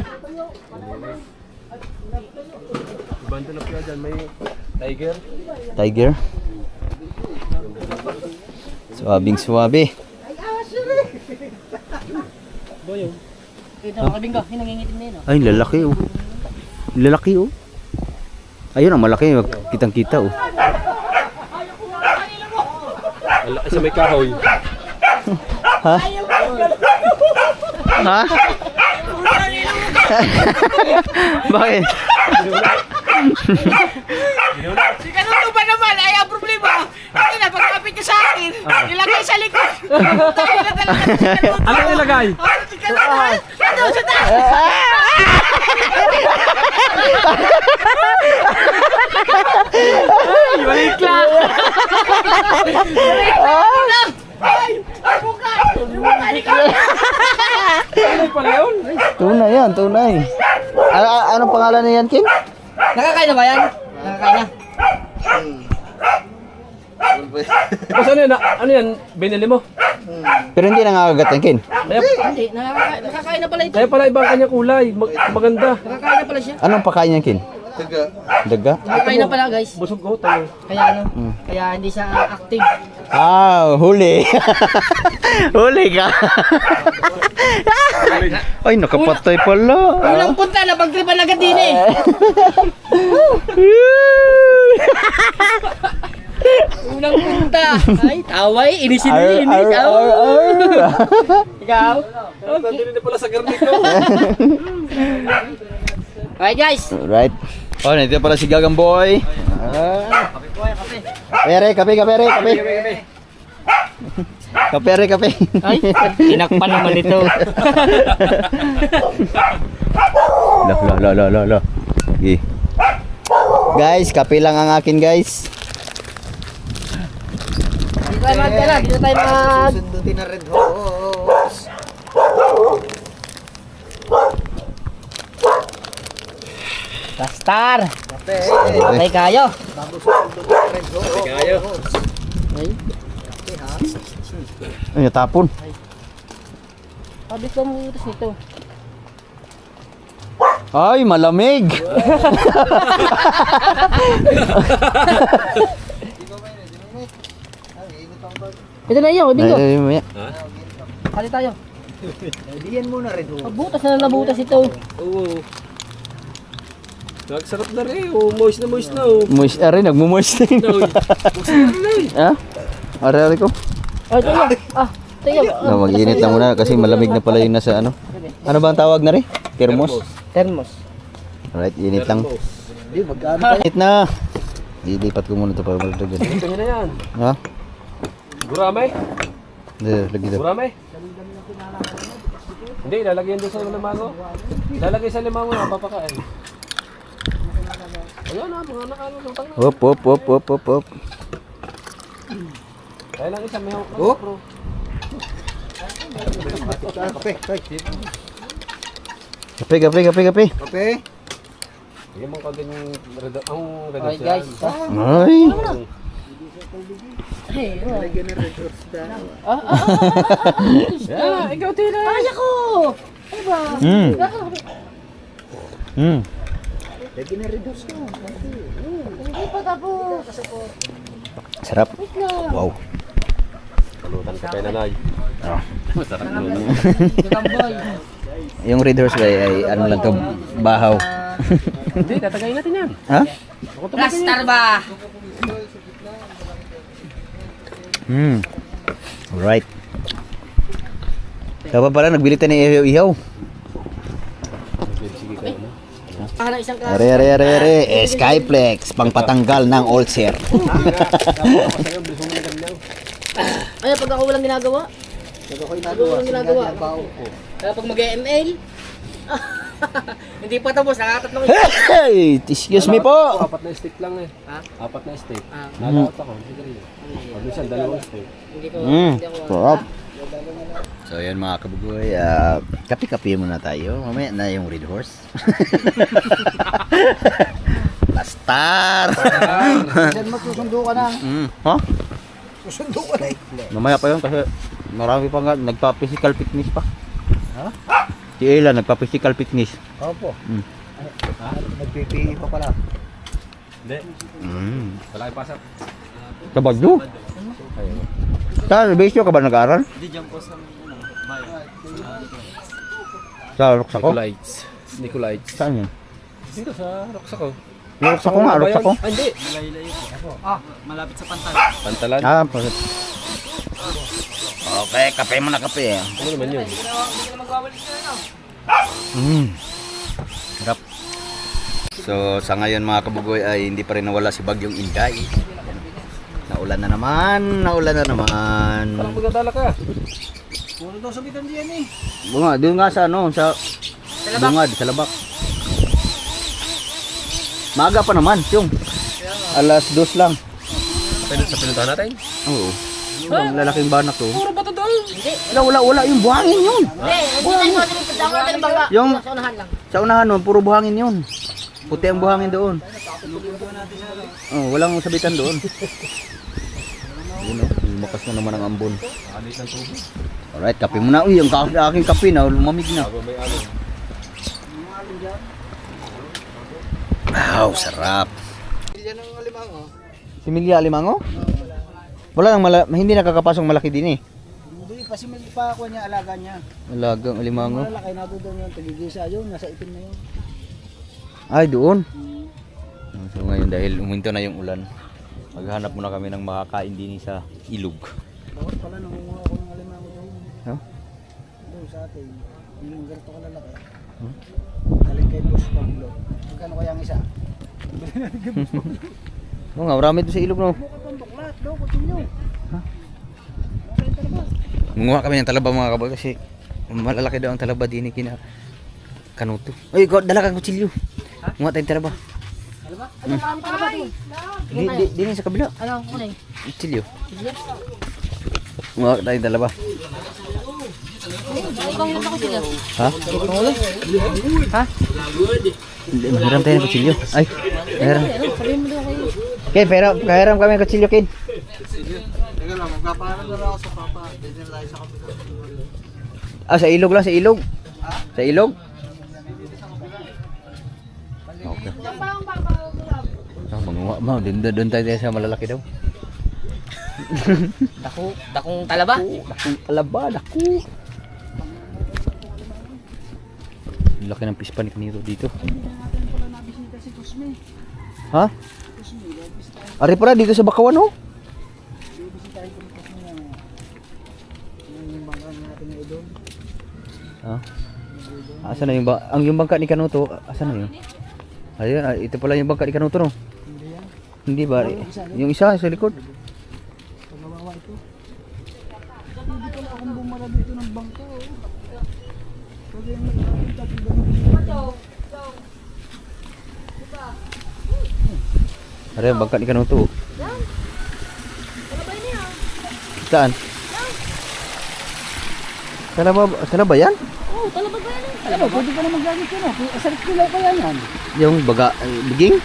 Banda na pala dyan, may tiger. Tiger. Suwabing-suwabe. Ito, makabing ka. Hinangingitim na yun. Ay, lalaki oh. Lalaki oh. Ayun ang malaki, kitang-kita oh. Ang laki sa may kahoy. Ha? Ha? Bakit? Si Kanuto ba naman? Ay, ang problema. Kasi na, pagkapit niya sa akin, nilagay sa likod. Tayo na talaga si Kanuto. Ano nilagay? Si Kanuto. Ano sa taas? Balik lang! Ay, bukay! Ano pala yun? Tunay yan, tunay. Anong pangalan na yan, Kim? Nakakain na ba yan? Nakakain na. Basta ano yan? Ano yan? Binili mo? Pero hindi nangangagat yan, Kim. Kaya, Hindi, nakakain na pala ito. kaya pala ibang kanya kulay. Maganda. Nakakain na pala siya. Anong pakain yan, Kim? Daga. Nakakain na pala guys. Busog ko tayo. Kaya ano, kaya hindi siya active. Ah, huli. Huli ka. Ay, nakapatay pala. Unang punta na pagtripan agad din eh. Unang punta. Ay, taway, inisin Ar, din. ar, ar, ar. Ikaw? Nandili na pala sa garnik ko. Okay guys. Right. Oh, nandito pala si Gagang Boy. Kape, kape. Kape, kape. Kape re, kape. Ay, tinakpan naman ito. Lo. Okay. Guys, kape lang ang akin, guys. Dito tayo magkala, dito tayo mag... Sundutin na red horse. Kastar! Kape. Patay kayo. Kayo. Ay, Ay, natapon. pabis ba mo utos nito? Ay, malamig. Ito na yun, bingo. Ay, mamaya. Kali tayo. Diyan muna rin. Butas na nabutas ito. Oo. Nagsarap na rin. Oh, moist na oh. Moist, ari, nagmumoist din. Ha? Ari ko. Ay, ito yun. Ito yun. No, mag-init na muna kasi malamig na pala yung nasa ano. Ano ba ang tawag na rin? Thermos? Thermos. Alright, init lang. Hindi, magkano. Init na. Dilipat ko muna ito para malagyan. Ito na yan. Ha? Guramay? Hindi, lagi daw. Guramay? Hindi, lalagyan doon sa limango. Lalagay sa limango na, papakain. Ayan na, mga nakalulutang na. Hop. Kaya lang isa, may hawak na. Oh. Bro. Kape. Kape. Kape. Bigyan mo kagad yung ang Okay guys. Ay. Lagyan na red horse daw. Yeah, ikaw tira. Ay, ako! Ano ba? Lagyan na red horse daw. Hindi pa tapos. Sarap. Wait lang. Wow. Palutan ka kay nanay. Masarap yun. Tambay. Yung Red Horse ay ano lang to, bahaw. Hindi, tatagayin natin yan. Ha? Kastar ba? Alright. Kaya pa pala, nagbili tayo ng ihaw. Para isang klase. Are. Skyflex, pangpatanggal ng ulcer. Ay, pag ako walang ginagawa. Pag ako'y Pag ako walang ginagawa. baon ko. Kaya pag mag-ML. Hindi pa tapos, nakatatlong Hey, excuse me po. Apat na stick lang eh. Ha? Apat na stick. Ah. Nalaot ako. Sige rin. Pag minsan, dalawang stick. Hindi ko, Mm, hindi ako. sarap. So yan mga kabugoy, kape-kape muna tayo. Mamaya na yung Red Horse. Lastar! Diyan magsusundo ka na. Ha? Susundo ka na eh. Mamaya pa yun kasi marami pa nga nagpa-physical fitness pa. Si Ella nagpa-physical fitness. Opo. Nag-PPE pa pala. Hindi. Wala kang pasok. Kabagyo? Sa Besyo ka ba nag-aaral? Sa Roksako? Nicolites. Saan yun? Dito sa Roksako. Yung Roksako nga, Roksako? Ah, hindi. Malapit sa pantalan. Pantalan. Ah, bakit? Okay, kape mo na kape. Ano naman yun? Hindi ka na magwawalik na no? Sarap. So, sa ngayon mga kabugoy ay hindi pa rin nawala si Bagyong Inday. Naulan na naman. Parang magdadala ka. Puro daw sabitan diyan eh. Bunga, doon nga sa ano, sa bungad, sa labak. Maaga pa naman, yung alas 2 lang. Sa pinuntahan natin? Oo. Yung lalaking banak to. Puro bato daw. Wala yung buhangin yun. Hindi tayo ako natin bangga. Yung Sa unahan lang. sa unahan nun, puro buhangin yun. Puti ang buhangin doon. Oh, walang sabitan doon. Yun, lumakas na naman ang ambon. Alright, kape muna. Uy, ang aking kape na, lumamig na. Wow, sarap. Diyan ang alimango. Si Milya Alimango? Wala nang hindi nakakapasok malaki din eh. Hindi, kasi may pa ako niya, alaga niya. Alagang Alimango. Malalaki na doon yung tagigisa yun, nasa itim na yun. Ay, doon. So ngayon dahil uminto na yung ulan, maghanap muna kami ng makakain din sa ilog. Bakit pala nangunguha ako ng alimango doon. No? Doon sa atin, yung ganito kalalaki. Galing kay Boss Pablo. Magkano kaya ang isa? Oo nga, marami doon sa ilog no. Mukha pang buklat daw, continue. Ha? Nasa talabas. Nguha kami ng talaba mga kabol kasi malalaki daw ang talaba din kina Kanuto. Ay, dala kang kutsilyo. Nguha tayong talaba. Talaba? Ano marami talaba doon? Din sa kabila. Ano? Ano eh? Kutsilyo. Nguha tayong talaba. Ibang yung ako sila. Ha? Ha? Hiram tayo ng kutsilyo. Ay, hiram. Sabihin mo daw kayo. Ken, pero hiram kami ng kutsilyo, Ken. Teka lang, magpapaano na lang ako sa papa. Dito na tayo sa kapila. Ah, sa ilog lang, sa ilog. Sa ilog? Okay. Ah, manguha mo. Doon tayo sa malalaki daw. Dakong talaba? Dakong talaba, dako. Laki ng pispan ni Kaniro dito. Ha? Ari pala dito sa Bakawan, oh. Ha? Asan na yung yung bangka ni Kanuto? Asan na yun? Ayun, ito pala yung bangka ni Kanuto, no? Hindi ba? Yung isa sa likod. Pagbabawa ito. Hindi pala akong bumara dito ng bangka. Pwede yung nakakita dito. Ari yung bangka ni Kanuto. Saan? Sana ba yan? Oo, talaba ba yan? Alam mo, pwede ka na maggamit yun. Asalit kilaw kaya yan. Yung biging?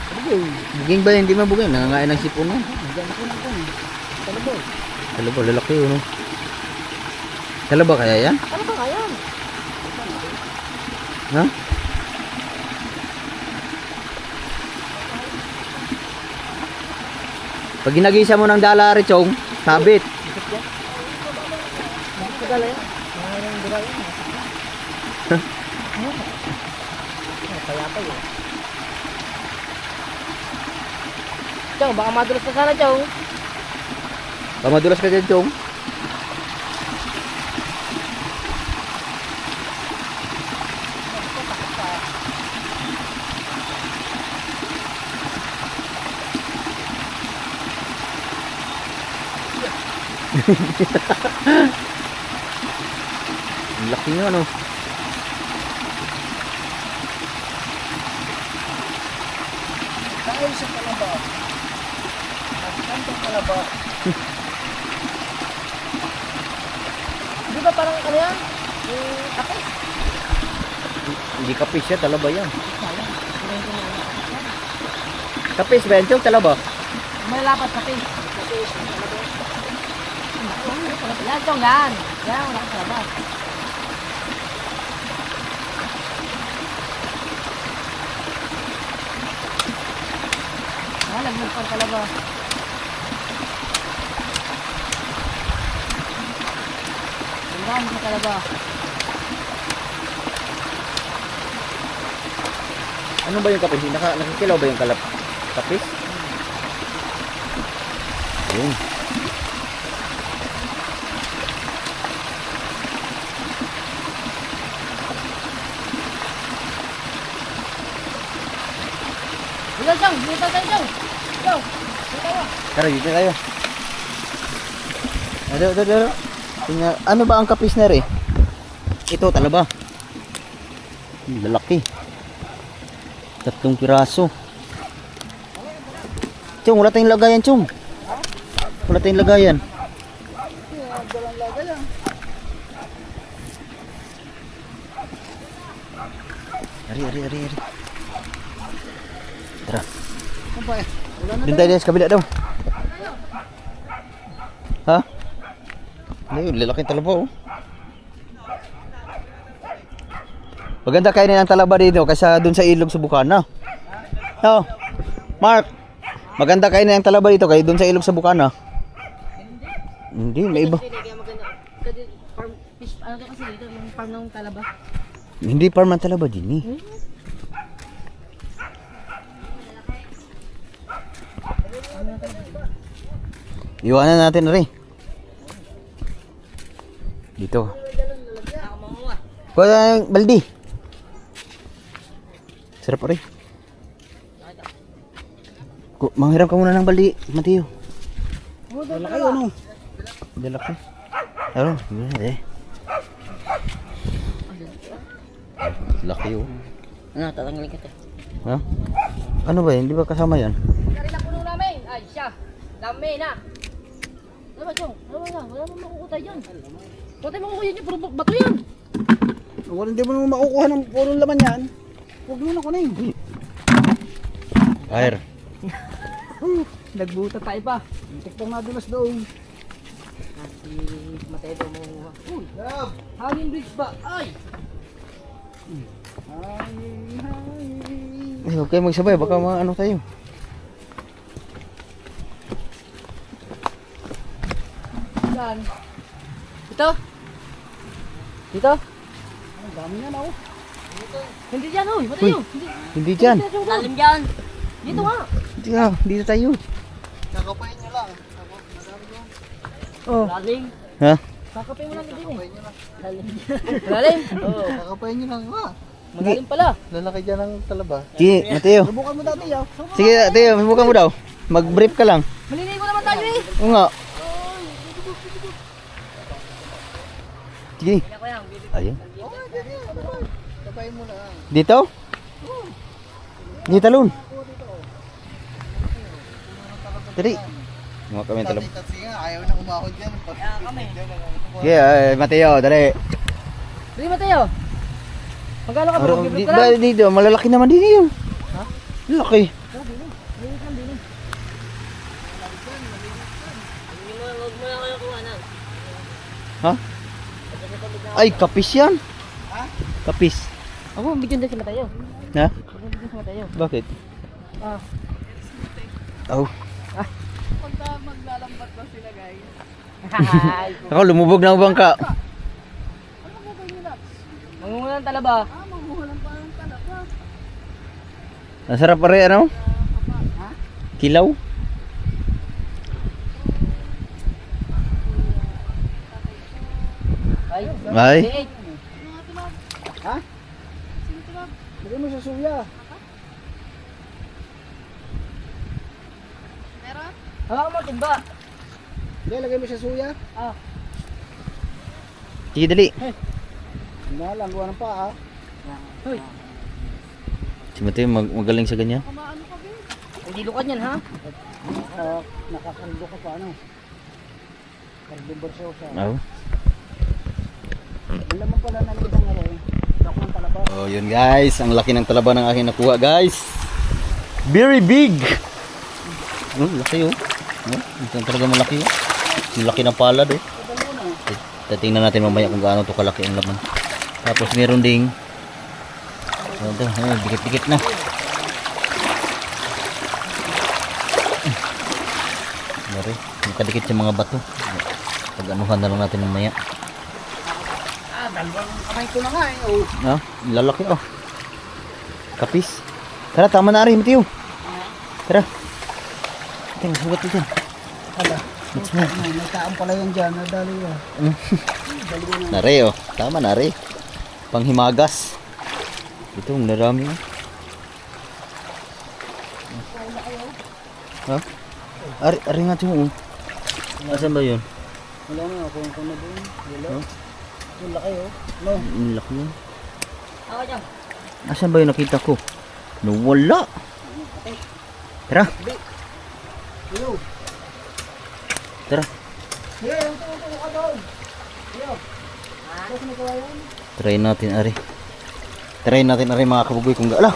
Biging ba yan? Hindi man buging. Nangangain ng sipon yan. Talaba, lalaki yun. Talaba kaya yan? Talaba nga yan. Ha? Pag ginagisa mo ng dala, Richong, sabit. Tagala yan. Kaya pa yun. Chong, baka madulas ka sana, Chong. Pamadulas ka dyan, Chong. Ang laki nyo, ano? Dahil sa kalaba. Nagkantong kalaba. Di ba parang ano yan? Yung kapis? Hindi kapis siya, talaba yan. Kapis ba yan, Chong? Talaba? May lapat kapis. Yan, Chong, yan. Yan, wala kang talaba. Ah, nagmugpang talaba. Ganda, hindi talaba. Ano ba yung kapis? Nakikilaw ba yung kapis? Yun. Dito, Chong, dito tayo, Chong. Chong, dito tayo. Tara, dito tayo. Ano? Ano ba ang kapis na rin? Ito, talaba. Lalaki. 3 piraso. Chong, wala tayong lagayan, Chong. Wala tayong lagayan. Ari. Tara. Doon tayo sa kabila daw. Ha? Ayun, lalaking talaba, oh. Maganda kainin ang talaba dito kaysa dun sa ilog sa Bukana. No, Mark, maganda kainin ang talaba dito kaysa dun sa ilog sa Bukana. Hindi, may iba. Kaya maganda. Kasi farm fish, ano ka kasi dito, yung farm ng talaba. Hindi farm ang talaba din eh. Iwanan natin rin. Dito. Kuha ng baldi. Sarap rin. Manghiram ka muna ng baldi, Mateo. Wala kayo, no? Dalaki. Ano? Eh. Laki oh. Ano, tatanggalin kita. Ha? Ano ba yun? Di ba kasama yan? Dari na puno namin. Ay, siya. Dami na. Ano ba, Chong? Ano ba na? Wala naman makukutay yan. Patay makukuha yan. Puro bato yan. Wala, hindi mo naman makukuha ng purong laman yan. Huwag mo na kunin. Fire. Nagbuta tayo pa. Tik pa nga dulas doon. Si Mateo mo. Uy, Love! hanging bridge ba? Ay! Ay, ay. Eh, huwag kayo magsabay. Baka ano tayo. Saan? Dito? Dito? Ang dami na oh. Hindi dyan, uy. Mateo. Hindi. Hindi dyan. Lalim dyan. Dito nga. Hindi ka. Dito tayo. Kakapain nyo lang. Oh. Lalim. Ha? Kakapin mo lang din eh. Lalim. Lalim? Oo. Kakapain nyo lang ha. Malalim pala. Lalaki dyan ang talaba. Sige, Mateo. Subukan mo dati yaw. Sige, Mateo. Subukan mo daw. Mag-brief ka lang. Maliligo naman tayo eh. Oo nga. Sige. Kaya ko yan. Ayun. Kapain mo lang. Dito? Dito talon. Dali. Mga kami talon. Kasi nga, ayaw na umahon dyan. Kaya kami. Sige, Mateo, dali. Dali Mateo. Magkano ka ba? Aro, Mag-brief ka lang? dito, malalaki naman din yun. Ha? Laki. Ha? Ay, kapis yan. Ha? Kapis. Ako, bigyan din si Mateo. Ha? Bigyan din si Mateo. Bakit? Ah. Oh. Pagka maglalambat ba sila guys? Ay. Ako, lumubog na ang bangka. Mangungulan ng talaba. Mamuhulan pa ng talaba. Nasarap pa rin, ano? Kilaw? Ay. Ay. Ay. Ha? Lagay mo sa suya. Hawakan mo timba. Hindi, lagay mo sa suya. Ah. Sige, dali. Hindi na lang, gawa ng paa. Hoy. Si Mateo magaling sa ganyan. Hindi lukan yan ha. Nakakaldo ka pa, ano? Kaldo bersosa. Oh. Ang laman pala ng isang ano, ako ng talaba. Oh, yun guys. Ang laki ng talaba ng aking nakuha, guys. Very big. Oh, laki oh. Oh, ito talaga malaki oh. Ang laki ng palad oh. Tatingnan natin mamaya kung gaano to kalaki ang laman. Tapos meron ding dikit-dikit na. Mari, nakadikit sa mga bato. Pag-anuhan na lang natin mamaya. Dalawang kamay ko na nga eh. Oh. Ah, lalaki oh. Kapis. Tara, tama na rin, Mateo. Tara. Tingnan, sugat mo dyan. Hala. Let's go. May taong pala yan dyan. Nadali yan. Nare oh. Tama nare. Panghimagas. Ito, ang narami oh. Ha? Ari nga ito oh. Asan ba yun? Wala na ako kung na doon. Wala. Oh. Yung laki oh. No. Ang laki yun. Ako dyan. Asan ba yung nakita ko? Nawala. Tara. Yo. Tara. Yo, yung tuto ka doon. Yo. Ano sa nagawa yan? Try natin ari. Try natin ari mga kabugoy kung gaala.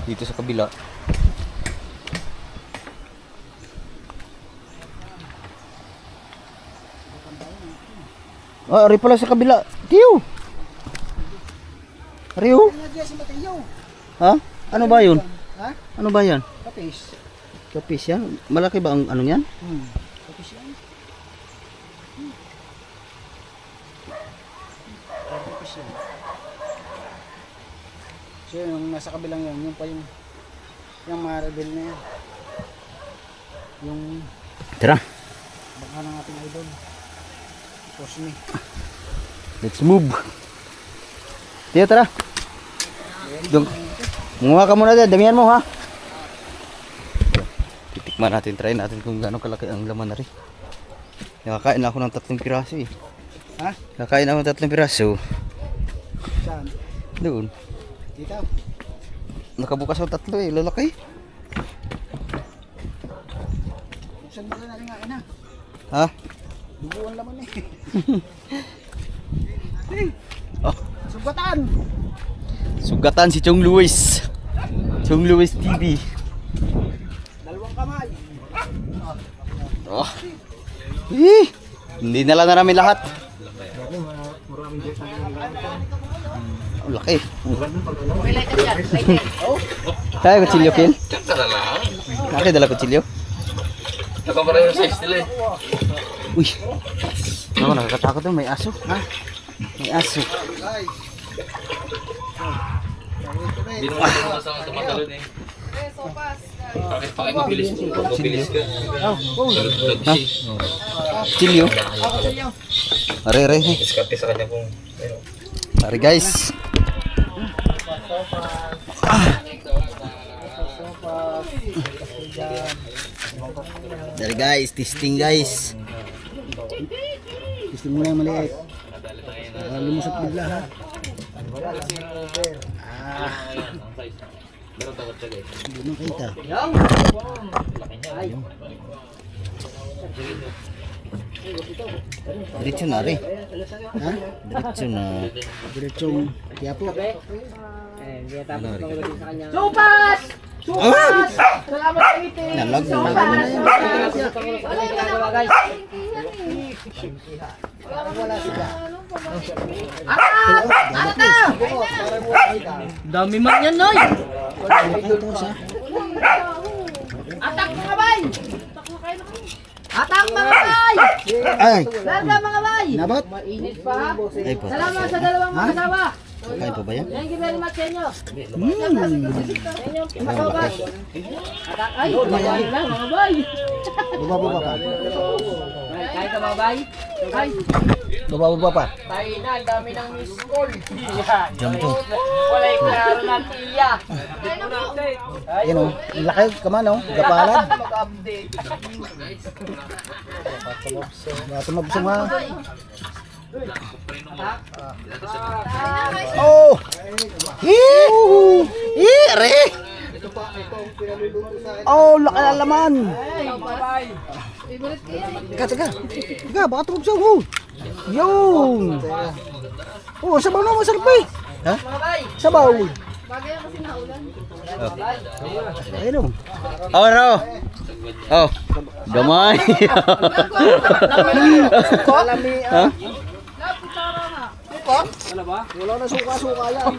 Dito sa kabila. Ah, ari pala sa kabila. Tiyo. Ari oh. Ano dyan si Mateo? Ha? Ano ba yun? Ha? Ano ba yan? Kapis. Kapis yan? Malaki ba ang ano yan? Kapis yan. Kapis yan. So yung nasa kabilang yan, yung pa yung Yung Maribel na yan. Yung Tara, baka ng ating idol. Cosme. let's move. Tiyo, tara. Munguha ka muna dyan, damihan mo ha. Titikman natin, try natin kung gaano kalaki ang laman na rin. Nakakain ako ng 3 piraso eh. Ha? Nakakain ako ng 3 piraso. Saan? Doon. Dito? Nakabukas ako 3 eh, lalaki. Buksan mo na rin nga ina. Ha? Dubuan laman eh. Oh, Sugatan! sugatan si Chong Luis. Chong Luis TV. Dalawang kamay. Oh. Hindi na lang namin lahat. Ang laki. Tayo kutsilyo, Phil. Nakay dala kutsilyo. Nakapareho sa size nila eh. Uy. Ako nakakatakot doon, may aso. Ha? May aso. Hindi naman ako sa tumatalon eh. Bakit mabilis ka? Mabilis ka. Ha? Kutsilyo. Are, are. Diskarte sa kanya kung Are guys. There guys, testing guys. Gusto mo na yung maliit. Lumusot bigla ha. Hindi mo kita. Diretso na rin. Ha? Diretso na. Diretsong Quiapo. Supas! Supas! Salamat sa itin! Nalag na. Ano yung ginagawa guys? Dami man yan, Noy! Atak mga bay! Atak mga bay! Ay! Larga mga bay! Nabot? Mainit pa. Ay po. Salamat sa dalawang mga asawa. Kain pa ba yan? Thank you very much sa inyo. Sa inyo, pasawag. Atak, ay, kumain lang mga bay. Baba pa. Kain ka mga bay. Ay, Baba pa. tayo na, ang dami ng miss call. Yan. Diyan to. Walay klaro ng tilya. Yan o. Ang laki kaman o. Gapalan. Mag-update. Tumabsong ha. Oh! Are! Oh, laki na laman. Favorite ko yan eh. Teka, baka tumabsong ho. Yun. Oh, sabaw na masarap eh. Ha? Mga bay. Sabaw. Bagay yan kasi naulan. Ayun o. Oh no! Oh, gamay! Kalami Ha? Wala na suka-suka yan.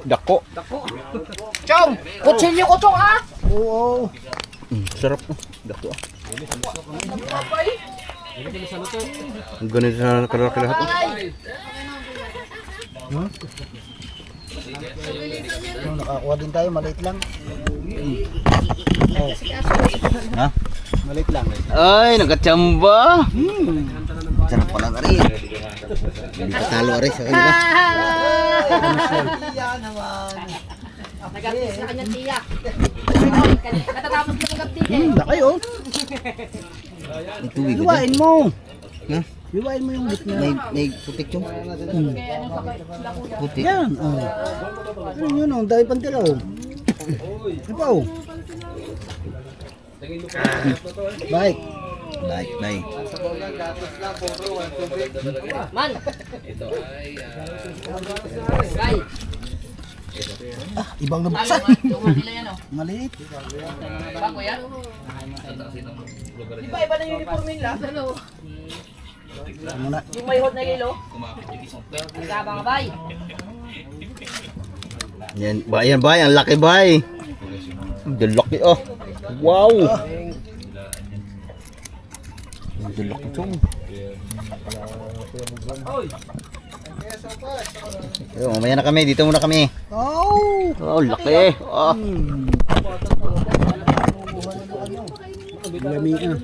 Dako. Chong! Kutsilyo ko, Chong, ha? Oo. Sarap. Dako ah. Ang ganito na nakalaki lahat. Nakakuha din tayo, maliit lang. Ha? Maliit lang. Ay, nagkatsamba! Sarap pala na rin. Hindi ka talo rin sa kanila. Nag-update sa kanyang tiyak. Katatapos ko mag-update eh. Laki oh. May tubig ko dyan. Liwain mo. Ha? Liwain mo yung gitna. May putik yung putik. Yan. Oh. Yun oh, dahil pantil oh. Ano pa oh? Bike. Baik. Man! Guy, Ibang nabuksan. nila yan oh. Maliit. Bago yan? Di ba iba na yung uniform nila? Hello. Muna. Yung may hot na lilo? Ang gaba nga bay. Yan, bayan bay, ang laki bay. Ang laki oh. Wow. Ang laki tong. Yo, mamaya na kami, dito muna kami. Oh! Oh, laki. Oh. Lamian.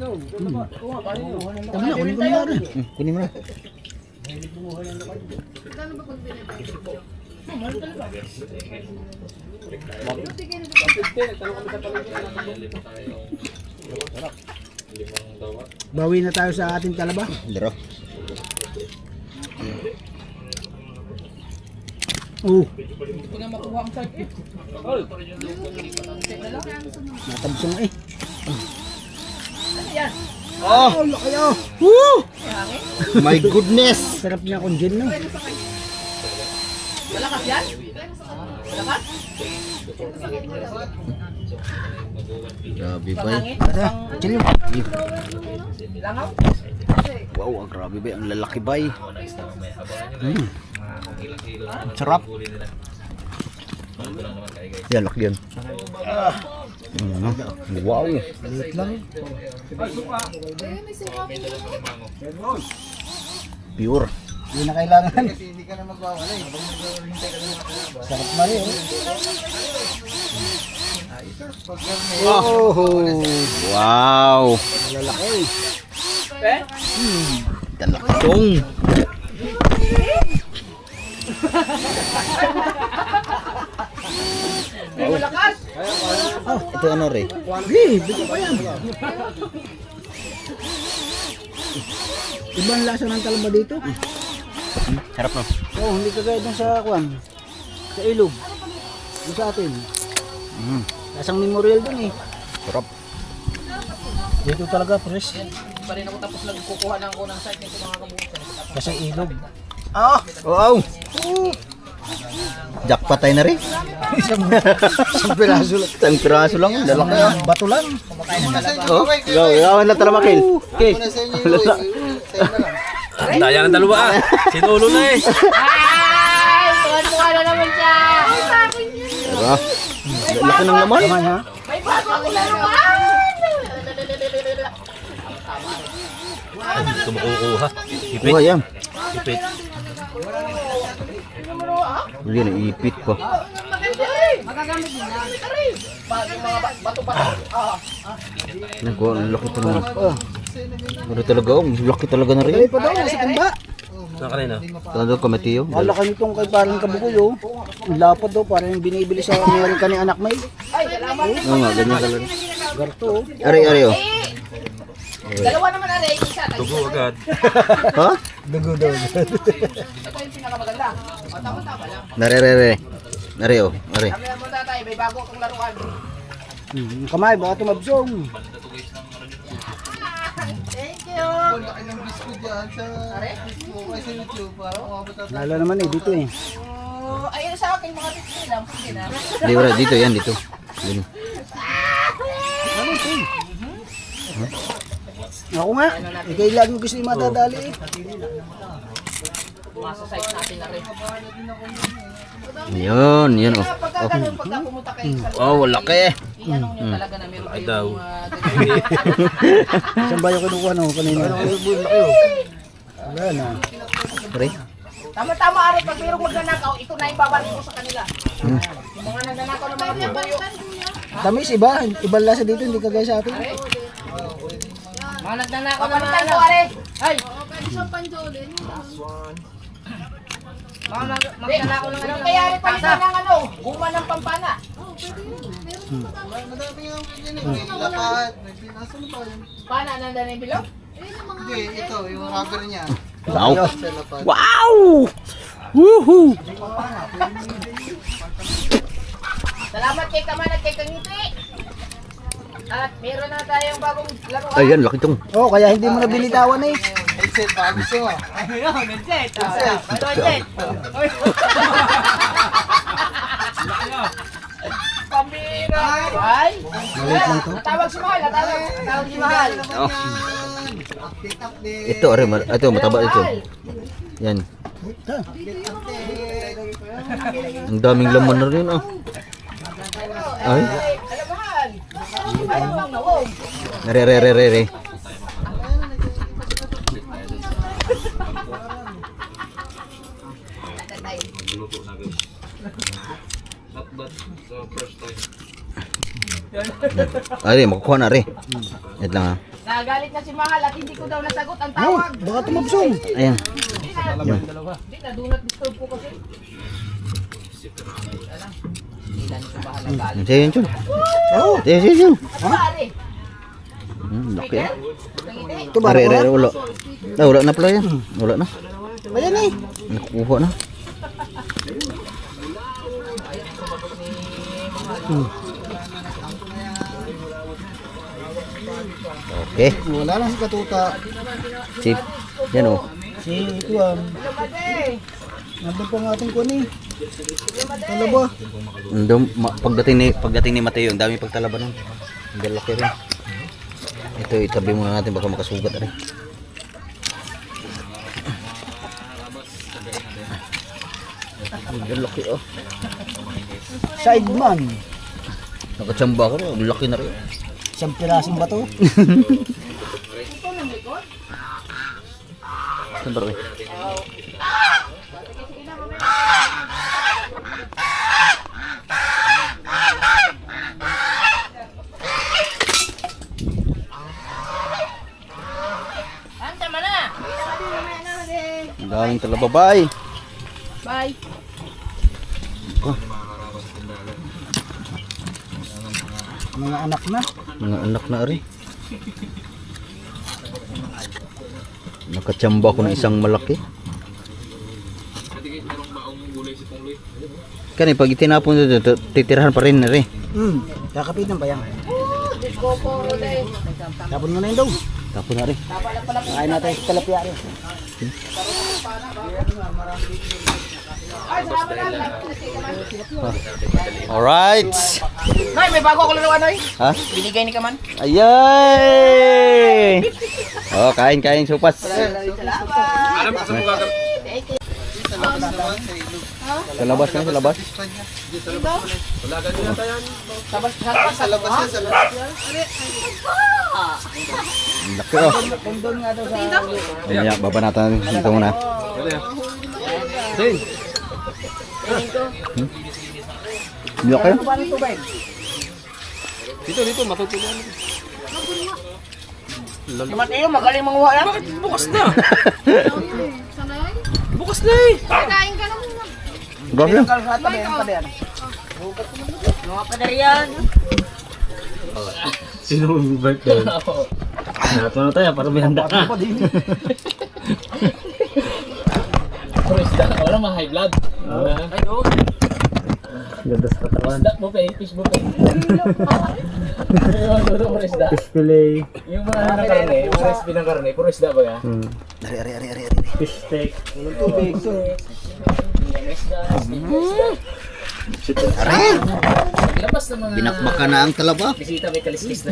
Tama na, kunin ko na rin. Kunin mo na. Bawi na tayo sa ating talaba. Laro. Oh. Natabso nga eh. Oh, Laki oh. woo! My goodness. Sarap niya kung gin no. Malakas yan? Malakas? Grabe ba? Pangangin? Chill mo. Langaw? Wow, ang grabe ba? Ang lalaki ba? Sarap. Yan, laki yan. Wow. Liit lang. Pure. Hindi na kailangan. Sarap mali oh. Oh. Wow. Lalaki. Talakong. Malakas? Ito ano re? Hey, bigyan pa yan. Ibang lasa ng talaba dito. Sarap no? Oo, hindi kagaya dun sa kwan. Sa ilog. Dun sa atin. Lasang memorial dun eh. Sarap. Dito talaga fresh. Pa rin ako tapos nagkukuha ng unang site nito mga kabutan. Kasi ilog. Wow. Jackpot tayo na rin. Isang piraso lang. Isang piraso lang. Lalaki ah. Bato lang. Oh, gawan na talamakil. Okay. Daya ng dalawa ah. Sinulo na eh. Ay! Tuwan-tuwa na naman siya! Diba? Laki ng laman. Tama ha? May bago ako na naman! Ito makukuha. Kuha yan. Ipit. Hindi na ipit pa. Magagamit din na. Yung mga bato-bato. Nagkuha, ang laki talaga. Ano talaga, ang laki talaga na Dali rin. pa daw, nasa timba. Saan kanina? Ano kamatiyo? Wala ka nitong kay parang kabukoy oh. Ang lapad daw, parang yung binibili sa Amerika ni anak May. Ay, salamat. Oo nga, ganyan talaga. Garto oh. Ari, oh. Dalawa naman na rin. Isa. Tugo agad. Ha? Dugo daw. Ito yung pinakamaganda. O, tama-tama lang. Nari, oh. Nari. Kami lang muna tayo. May bago itong laruan. Kamay, baka tumabsong. Thank you. Lala naman eh, dito eh. Oh, ayun sa akin mga picture lang. Sige na. Di ba, dito yan, dito. Dito. Ako nga, ikay lagi gusto yung matadali eh. Masa size natin na rin. Yan, yan, oh. Pagka ganun, pagka pumunta kayo sa Oh, laki. iyanong nyo talaga na meron Ay, daw. kayong Saan ba yung kinukuha no? Kanina. Wala na. Ari. Tama-tama, Ari. Pag mayroong magnanakaw, ito na yung babalik ko sa kanila. Yung mga nagnanakaw ng mga buyo. Tamis iba, ibang lasa dito, hindi kagaya sa atin. Mga nagnanakaw ng mga ano, Ari. Ay! Mga magnanakaw ng ano. Kaya Ari, palitan ng ano, guma ng pampana. Pana, nandan na yung bilog? Wow. Wow! Woohoo! Salamat kay Kaman at kay Kangiti. At meron na tayong bagong laruan. Ayan, laki tong. Oh, kaya hindi mo na binitawan eh. Pambira! Ay! Tawag si Mahal, tawag si Mahal. Oh. Ito, ari, ito, mataba ito. Yan. Ang daming laman na rin, oh. Ay. Alam Mahal. Ayaw bang nawog? Re. Ari, makukuha na rin. Yan lang ha. Nagalit na si Mahal at hindi ko daw nasagot ang Oh, tawag. baka tumabsong. Ayan. Hindi na, do not disturb po kasi. Hindi na si Mahal ang galit. Sige yun, Chul. Oh, Sige yun. Pare, Laki ah. ito ba? Ari, ulo. Wala na pala yan. Wala na. Ayan eh. Nakukuha na. Okay. Wala lang si Katuta. Chip. Yan o. Si Tuan. Nandun pa ang ating kuwan eh. Talaba. Pagdating ni Mateo, ang dami pagtalaba nun. Ang laki rin. Ito, itabi muna natin baka makasugat rin. Ang laki oh. Sideman. Nakatsamba ko rin. Ang laki na rin. Isang pirasong bato. Saan ba rin? Anta man na. Ang daming talaba. Bye! Bye. Mga anak na. Mga anak na rin. Nakatsamba ko ng isang malaki. Kani pag itinapon dito, titirahan pa rin na rin. Kakapitan pa yan. Tapon mo na yun daw. Tapon na rin. Kain natin sa talapia rin. Alright! Nay, may bago ako laruan, Noy. Ha? Binigay ni Kaman. Ayay! Oh, kain supas. Alam mo sa mukha ka. Sa labas na, sa labas. Wala ka din nata yan. Sa labas yan, sa labas. Ang laki oh. Kondon nga daw sa... Mamaya, baba natin dito muna. Din. Ang laki. Dito, matutulungan. Si Mateo, magaling manguha yan. Bakit bukas na? Sanay? Bukas na eh. Kain ka na muna. Grabe. Mga padarian. Sino yung birthday? Nato na tayo para may handa ka. Isda, wala mga high blood. Ay, oo. Ganda sa katawan. Isda mo pa eh, fish mo pa eh. Puro isda. Fish fillet, Yung mga karne, yung mga recipe ng karne, puro isda ba ka? Ari. fish steak. Tubig. Labas ng mga Binakbaka na ang talaba. bisita may kaliskis na.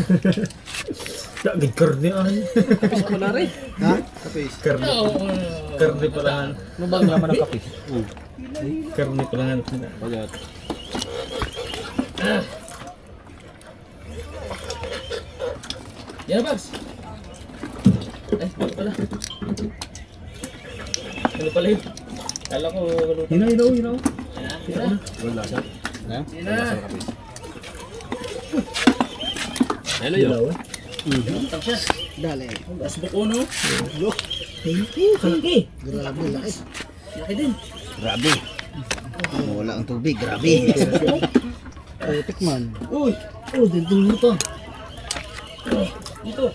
Laging karne ay. Ha? Kapis. Karne. Karne pa lang. Ano bang naman ng kapis? Karne pa lang. Yan na, Bags. Ay, ano pala? Ano pala yun? Kala ko, luto. Hinaw. Yan na. Wala siya. Yan na. Ayun na yun. Tang siya. Dali. Asbok uno. Kalaki. Grabe, laki. Laki din. Grabe. Wala ang tubig. Grabe. Putik man. Uy! Oh, dito to. Dito.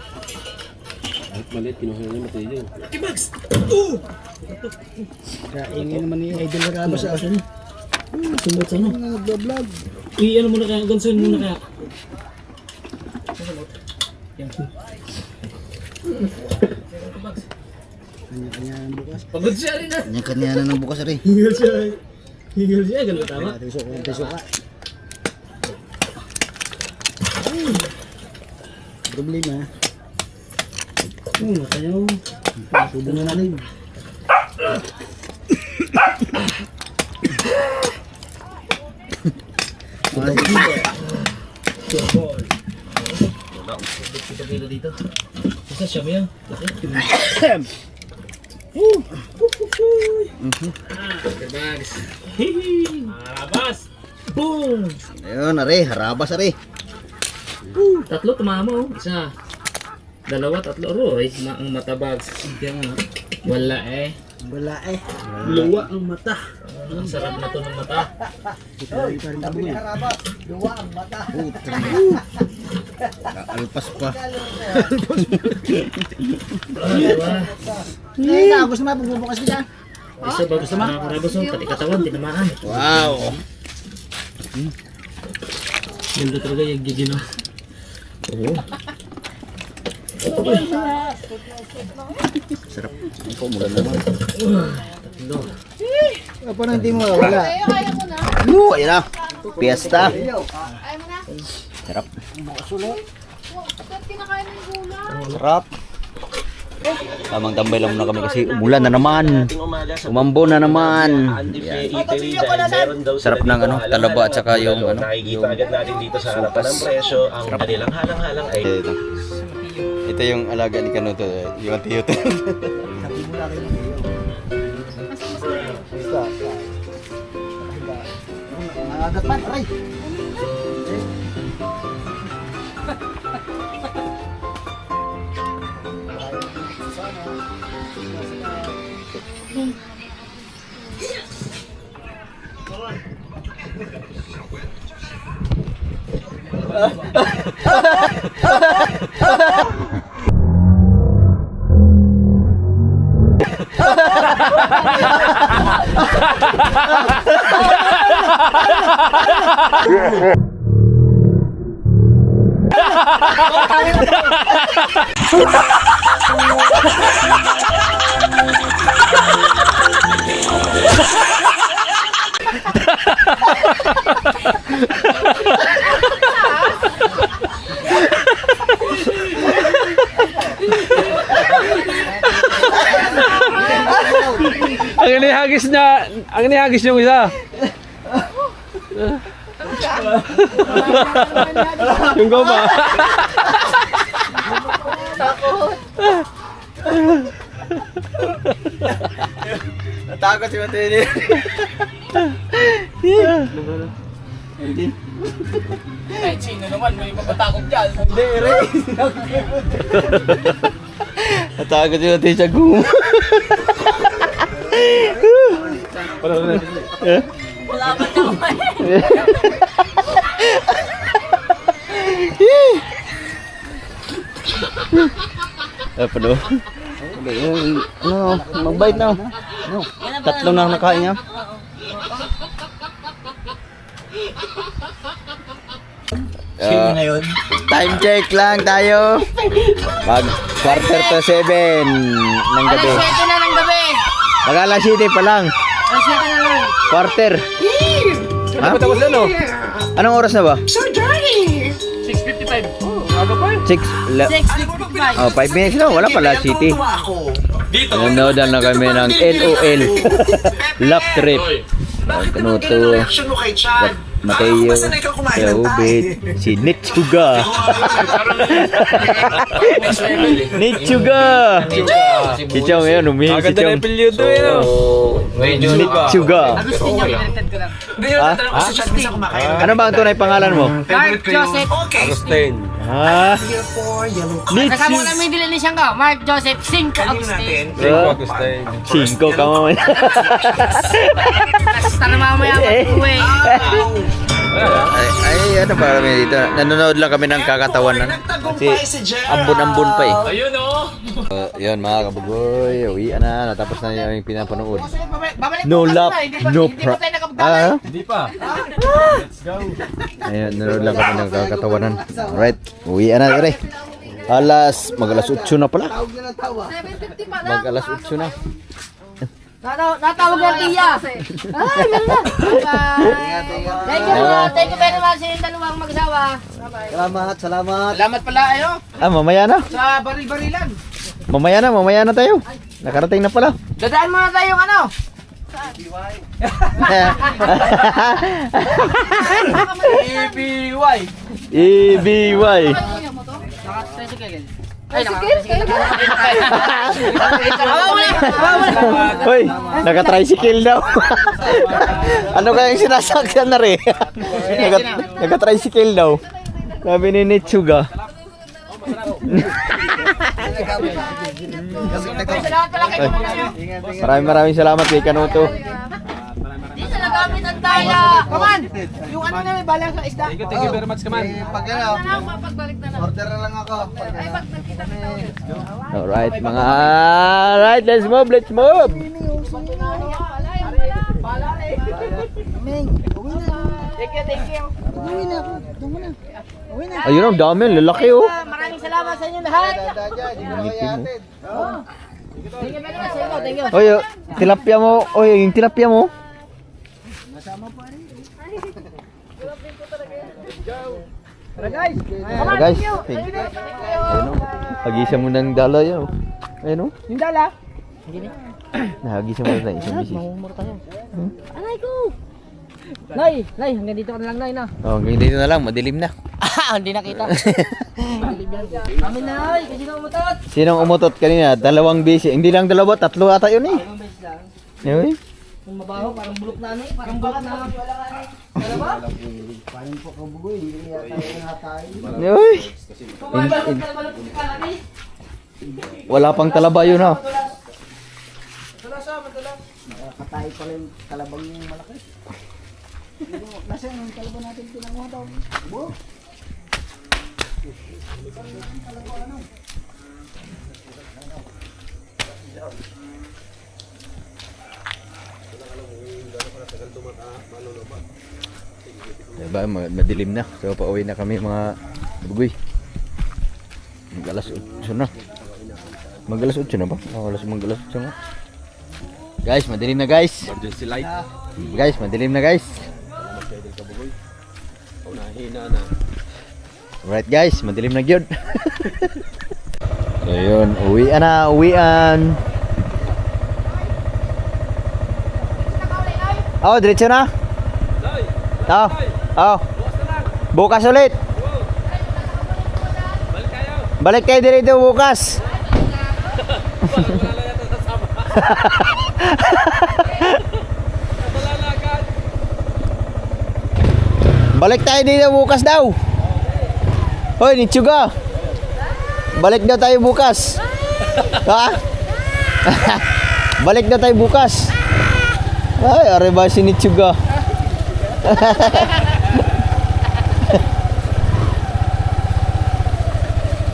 Kahit maliit, kinuha niya Mateo. Kaingin naman ni Idol Ramos sa asin. Sumot sa ano. Nagbablog. Ano muna kaya? Gansun muna kaya. Kanya-kanya ng bukas. Pagod siya rin ah. Kanya-kanya na ng bukas rin. Hingal siya. Hingal siya. Ganda tama. Tiso ka. Problema. Tayo. Subo na natin. Kita dito. Isa siya ba yan? Bags. Marabas. Boom! Ayun, are, harabas are. Tatlo tumama oh. Isa. Dalawa, tatlo. Roy, ang matabag. Wala eh. Wala eh. Luwa ang mata. Ang sarap na to ng mata. Alpas pa. Diba? Gusto mo pagbubukas ka dyan? Isa bagus na nakakarabas oh. Pati katawan, tinamaan. Wow. Ganda talaga yung gigin oh. Oo. Sarap. Ako, mula naman. Tatlo. Paano hindi mo wala? Kaya kaya mo na. Ayun na. Fiesta. Ayaw mo na. Sarap. Ba't kinakain ng gulay? Sarap. Tamang tambay lang muna kami kasi umulan na naman. Umambo na naman. Yan. Sarap ng ano, talaba at saka yung ano. Nakikita agad natin dito sa harapan ng presyo ang kanilang halang-halang ay Ito yung alaga ni Kanuto, yung tiyo. Nagagapan, aray. Ang inihagis yung isa. Yung goma. Natakot si Matini. Ay, sino naman, may mapatakot dyan. Natakot si Matini sa guma. Wala pa naman. Apa do? Ano, mabait na. Tatlo na nakain niya. Sino na yun? Time check lang tayo. Mag 6:45 ng gabi. Alas 7 na ng gabi. Mag alas 7 pa lang. Alas 7 na lang. Quarter. Ha? Tapos na no? Anong oras na ba? 6:55. Oh, aga pa 6:55. Oh, 5 minutes na. Wala pala city. Nanonood na kami ng LOL. Love Trip. Kanuto. Mateo. Ubit. Si Nitsuga. Nitsuga. Si Chong ngayon. Umihin si Agad na Chong. yung pilyudo eh no? Nitsuga. Agustin yung pinatid ko lang. Ano ba ang tunay pangalan mo? Mark Joseph. Agustin. Ah. Kasama ko namin dila ni siyang ka. Mark Joseph Cinco Agustin. Agustin. 5 ka mamaya. Basta na mamaya mag-uwi. Ay, ano para kami dito? Nanonood lang kami ng kakatawanan. Kasi ambon-ambon pa eh. Ayun oh. Yun mga kabugoy, uwian na. Natapos na yung pinapanood. Babalik No bukas love, na, hindi pa- no hindi pa tayo nakapagdalay. Ah? Hindi pa. Ayun, nanonood lang kami ng kakatawanan. Alright, uwian na rin. Mag alas 8 na pala. 7:50 pa lang. Mag alas 8 na. Natawag na tiya. Ay, ganda. Thank you very much sa inyong dalawang mag-asawa. Salamat. Salamat pala ayo Mamaya na. sa baril-barilan. Mamaya na tayo. Nakarating na pala. Dadaan muna tayong ano? EBY. EBY. Naka-tricycle. Hoy, naka-tricycle daw. Ano kayang sinasakyan na rin? Naka-tricycle daw. Sabi ni Nitsuga. Maraming salamat kay Kanuto. Di sa nagamit ang daya. Come on! Yung ano na may balang sa isda. Thank you very much, Kaman. Pag ano, Pagbalik na lang. order na lang ako. Ay, pag nagkita kita ulit. Alright, alright, let's move. Yan pala. Ming, uwi na. Thank you. Uwi na ako. Doon mo na. Uwi na. Ayun ang dami, lalaki oh. Maraming salamat sa inyo lahat. Dadya, di mo kayatin. Thank you very much sa inyo. Thank you. Oy, tilapia mo. Oy, yung tilapia mo. Tara guys. Ano guys? Ayun oh. Hagisa mo ng dala yan oh. Ayun oh. Yung dala. Nahagisa mo na isang bisis. Aray ko! Nay, hanggang dito ka na lang, Nay, na. Oh, hanggang dito na lang, madilim na. Hindi nakita. Amin na, Nay, kasi na umutot. Sinong umutot kanina? Dalawang bisi. Hindi lang dalawa, tatlo ata yun eh. Ayun. Kung mabaho, parang bulok na, Nay. Parang bulok na. Dalawa? Ayun. Kung mabalok ka naman ang kalaki. Wala pang talaba yun ha. Nakakatay pala yung kalabang yung malaki. Nasaan yung kalabang natin pinanguha daw? Bo? Diba, madilim na. So pauwi na kami mga bugoy. Mag-alas 8 na. Mag-alas 8 na ba? Mag-alas 8 na. Guys, madilim na guys. Emergency light. Guys, madilim na guys. Unahina na. Alright guys, madilim na gyud. So yun, uwian na, uwian. Oh, diretso na. Oh, oh. Bukas ulit. Balik kayo dito bukas. Balik tayo dito bukas daw. Hoy, Nitsuga. Balik daw tayo bukas. Ha? Balik daw tayo bukas. Ay, are ba si Nitsuga?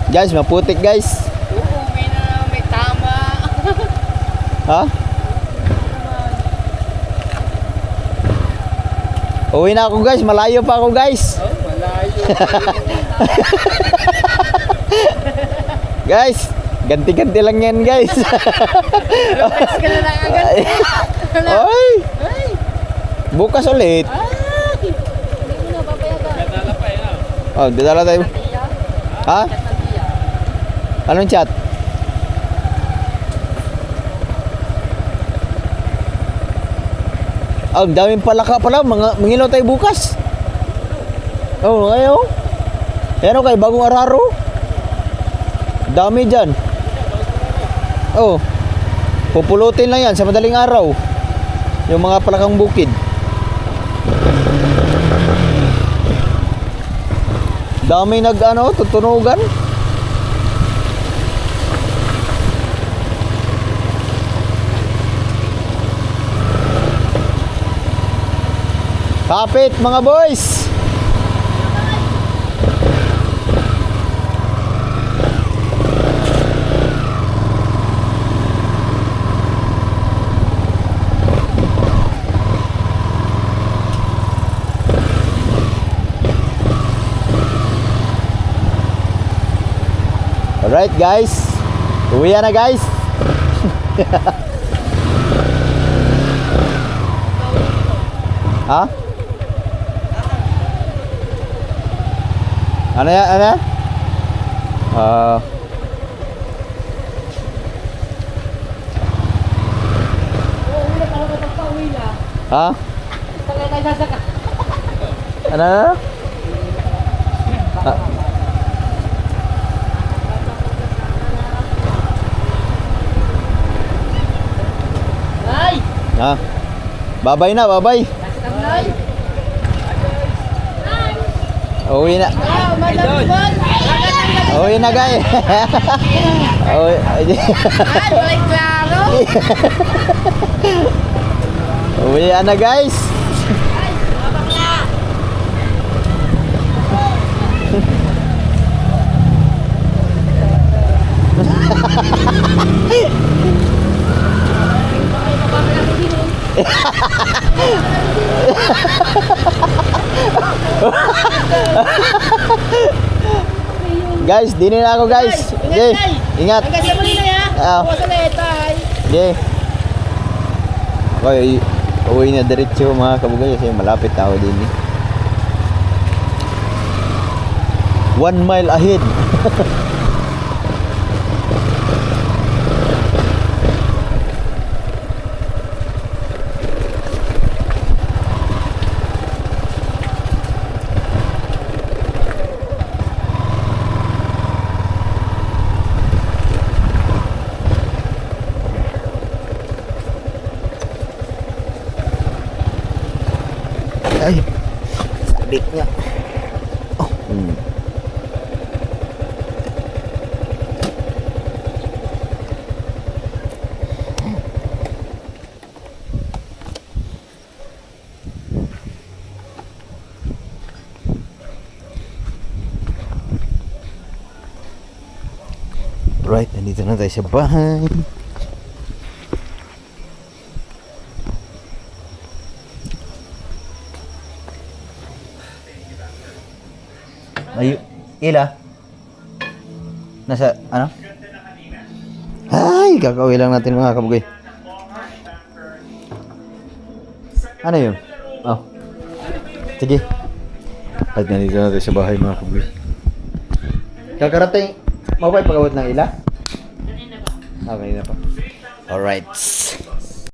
Guys, maputik guys. Uuwi na, may tama. Ha? Uwi na ako guys, malayo pa ako guys. Guys, ganti-ganti lang yan guys. Ka na lang agad. Oy! Bukas ulit. Hindi mo na papayagan. Oh, didala tayo. Ha? Anong chat? Ang daming palaka pala, mangilaw tayo bukas. Oh, ngayon. Pero kay bagong araro. Dami dyan. Oh. Pupulutin lang yan sa madaling araw. Yung mga palakang bukid. Dami tutunugan. Kapit mga boys. Alright guys, uwi na guys. Ha? Ano yan? Ano yan? Ha? Ano? Ha? Babay na, babay. Uwi na. Uwi na, guys. Uwi na, guys. Guys, dinin na ako, guys. Okay, ingat. Hanggang sa muli na ya. Ah. Bukas ulit. Bye. Okay. Okay, uwi na diretso mga kabugay kasi malapit na ako din. 1 mile ahead. Ay, sabit niya. Oh. Right, nandito na tayo sa bahay. Ay, ila. Nasa, ano? Ay, kakauwi lang natin mga kabugay. Ano yun? Oh. Sige. At nandito natin sa bahay mga kabugay. Kakarating, mabay pagawat ng ila? Okay na pa. Alright.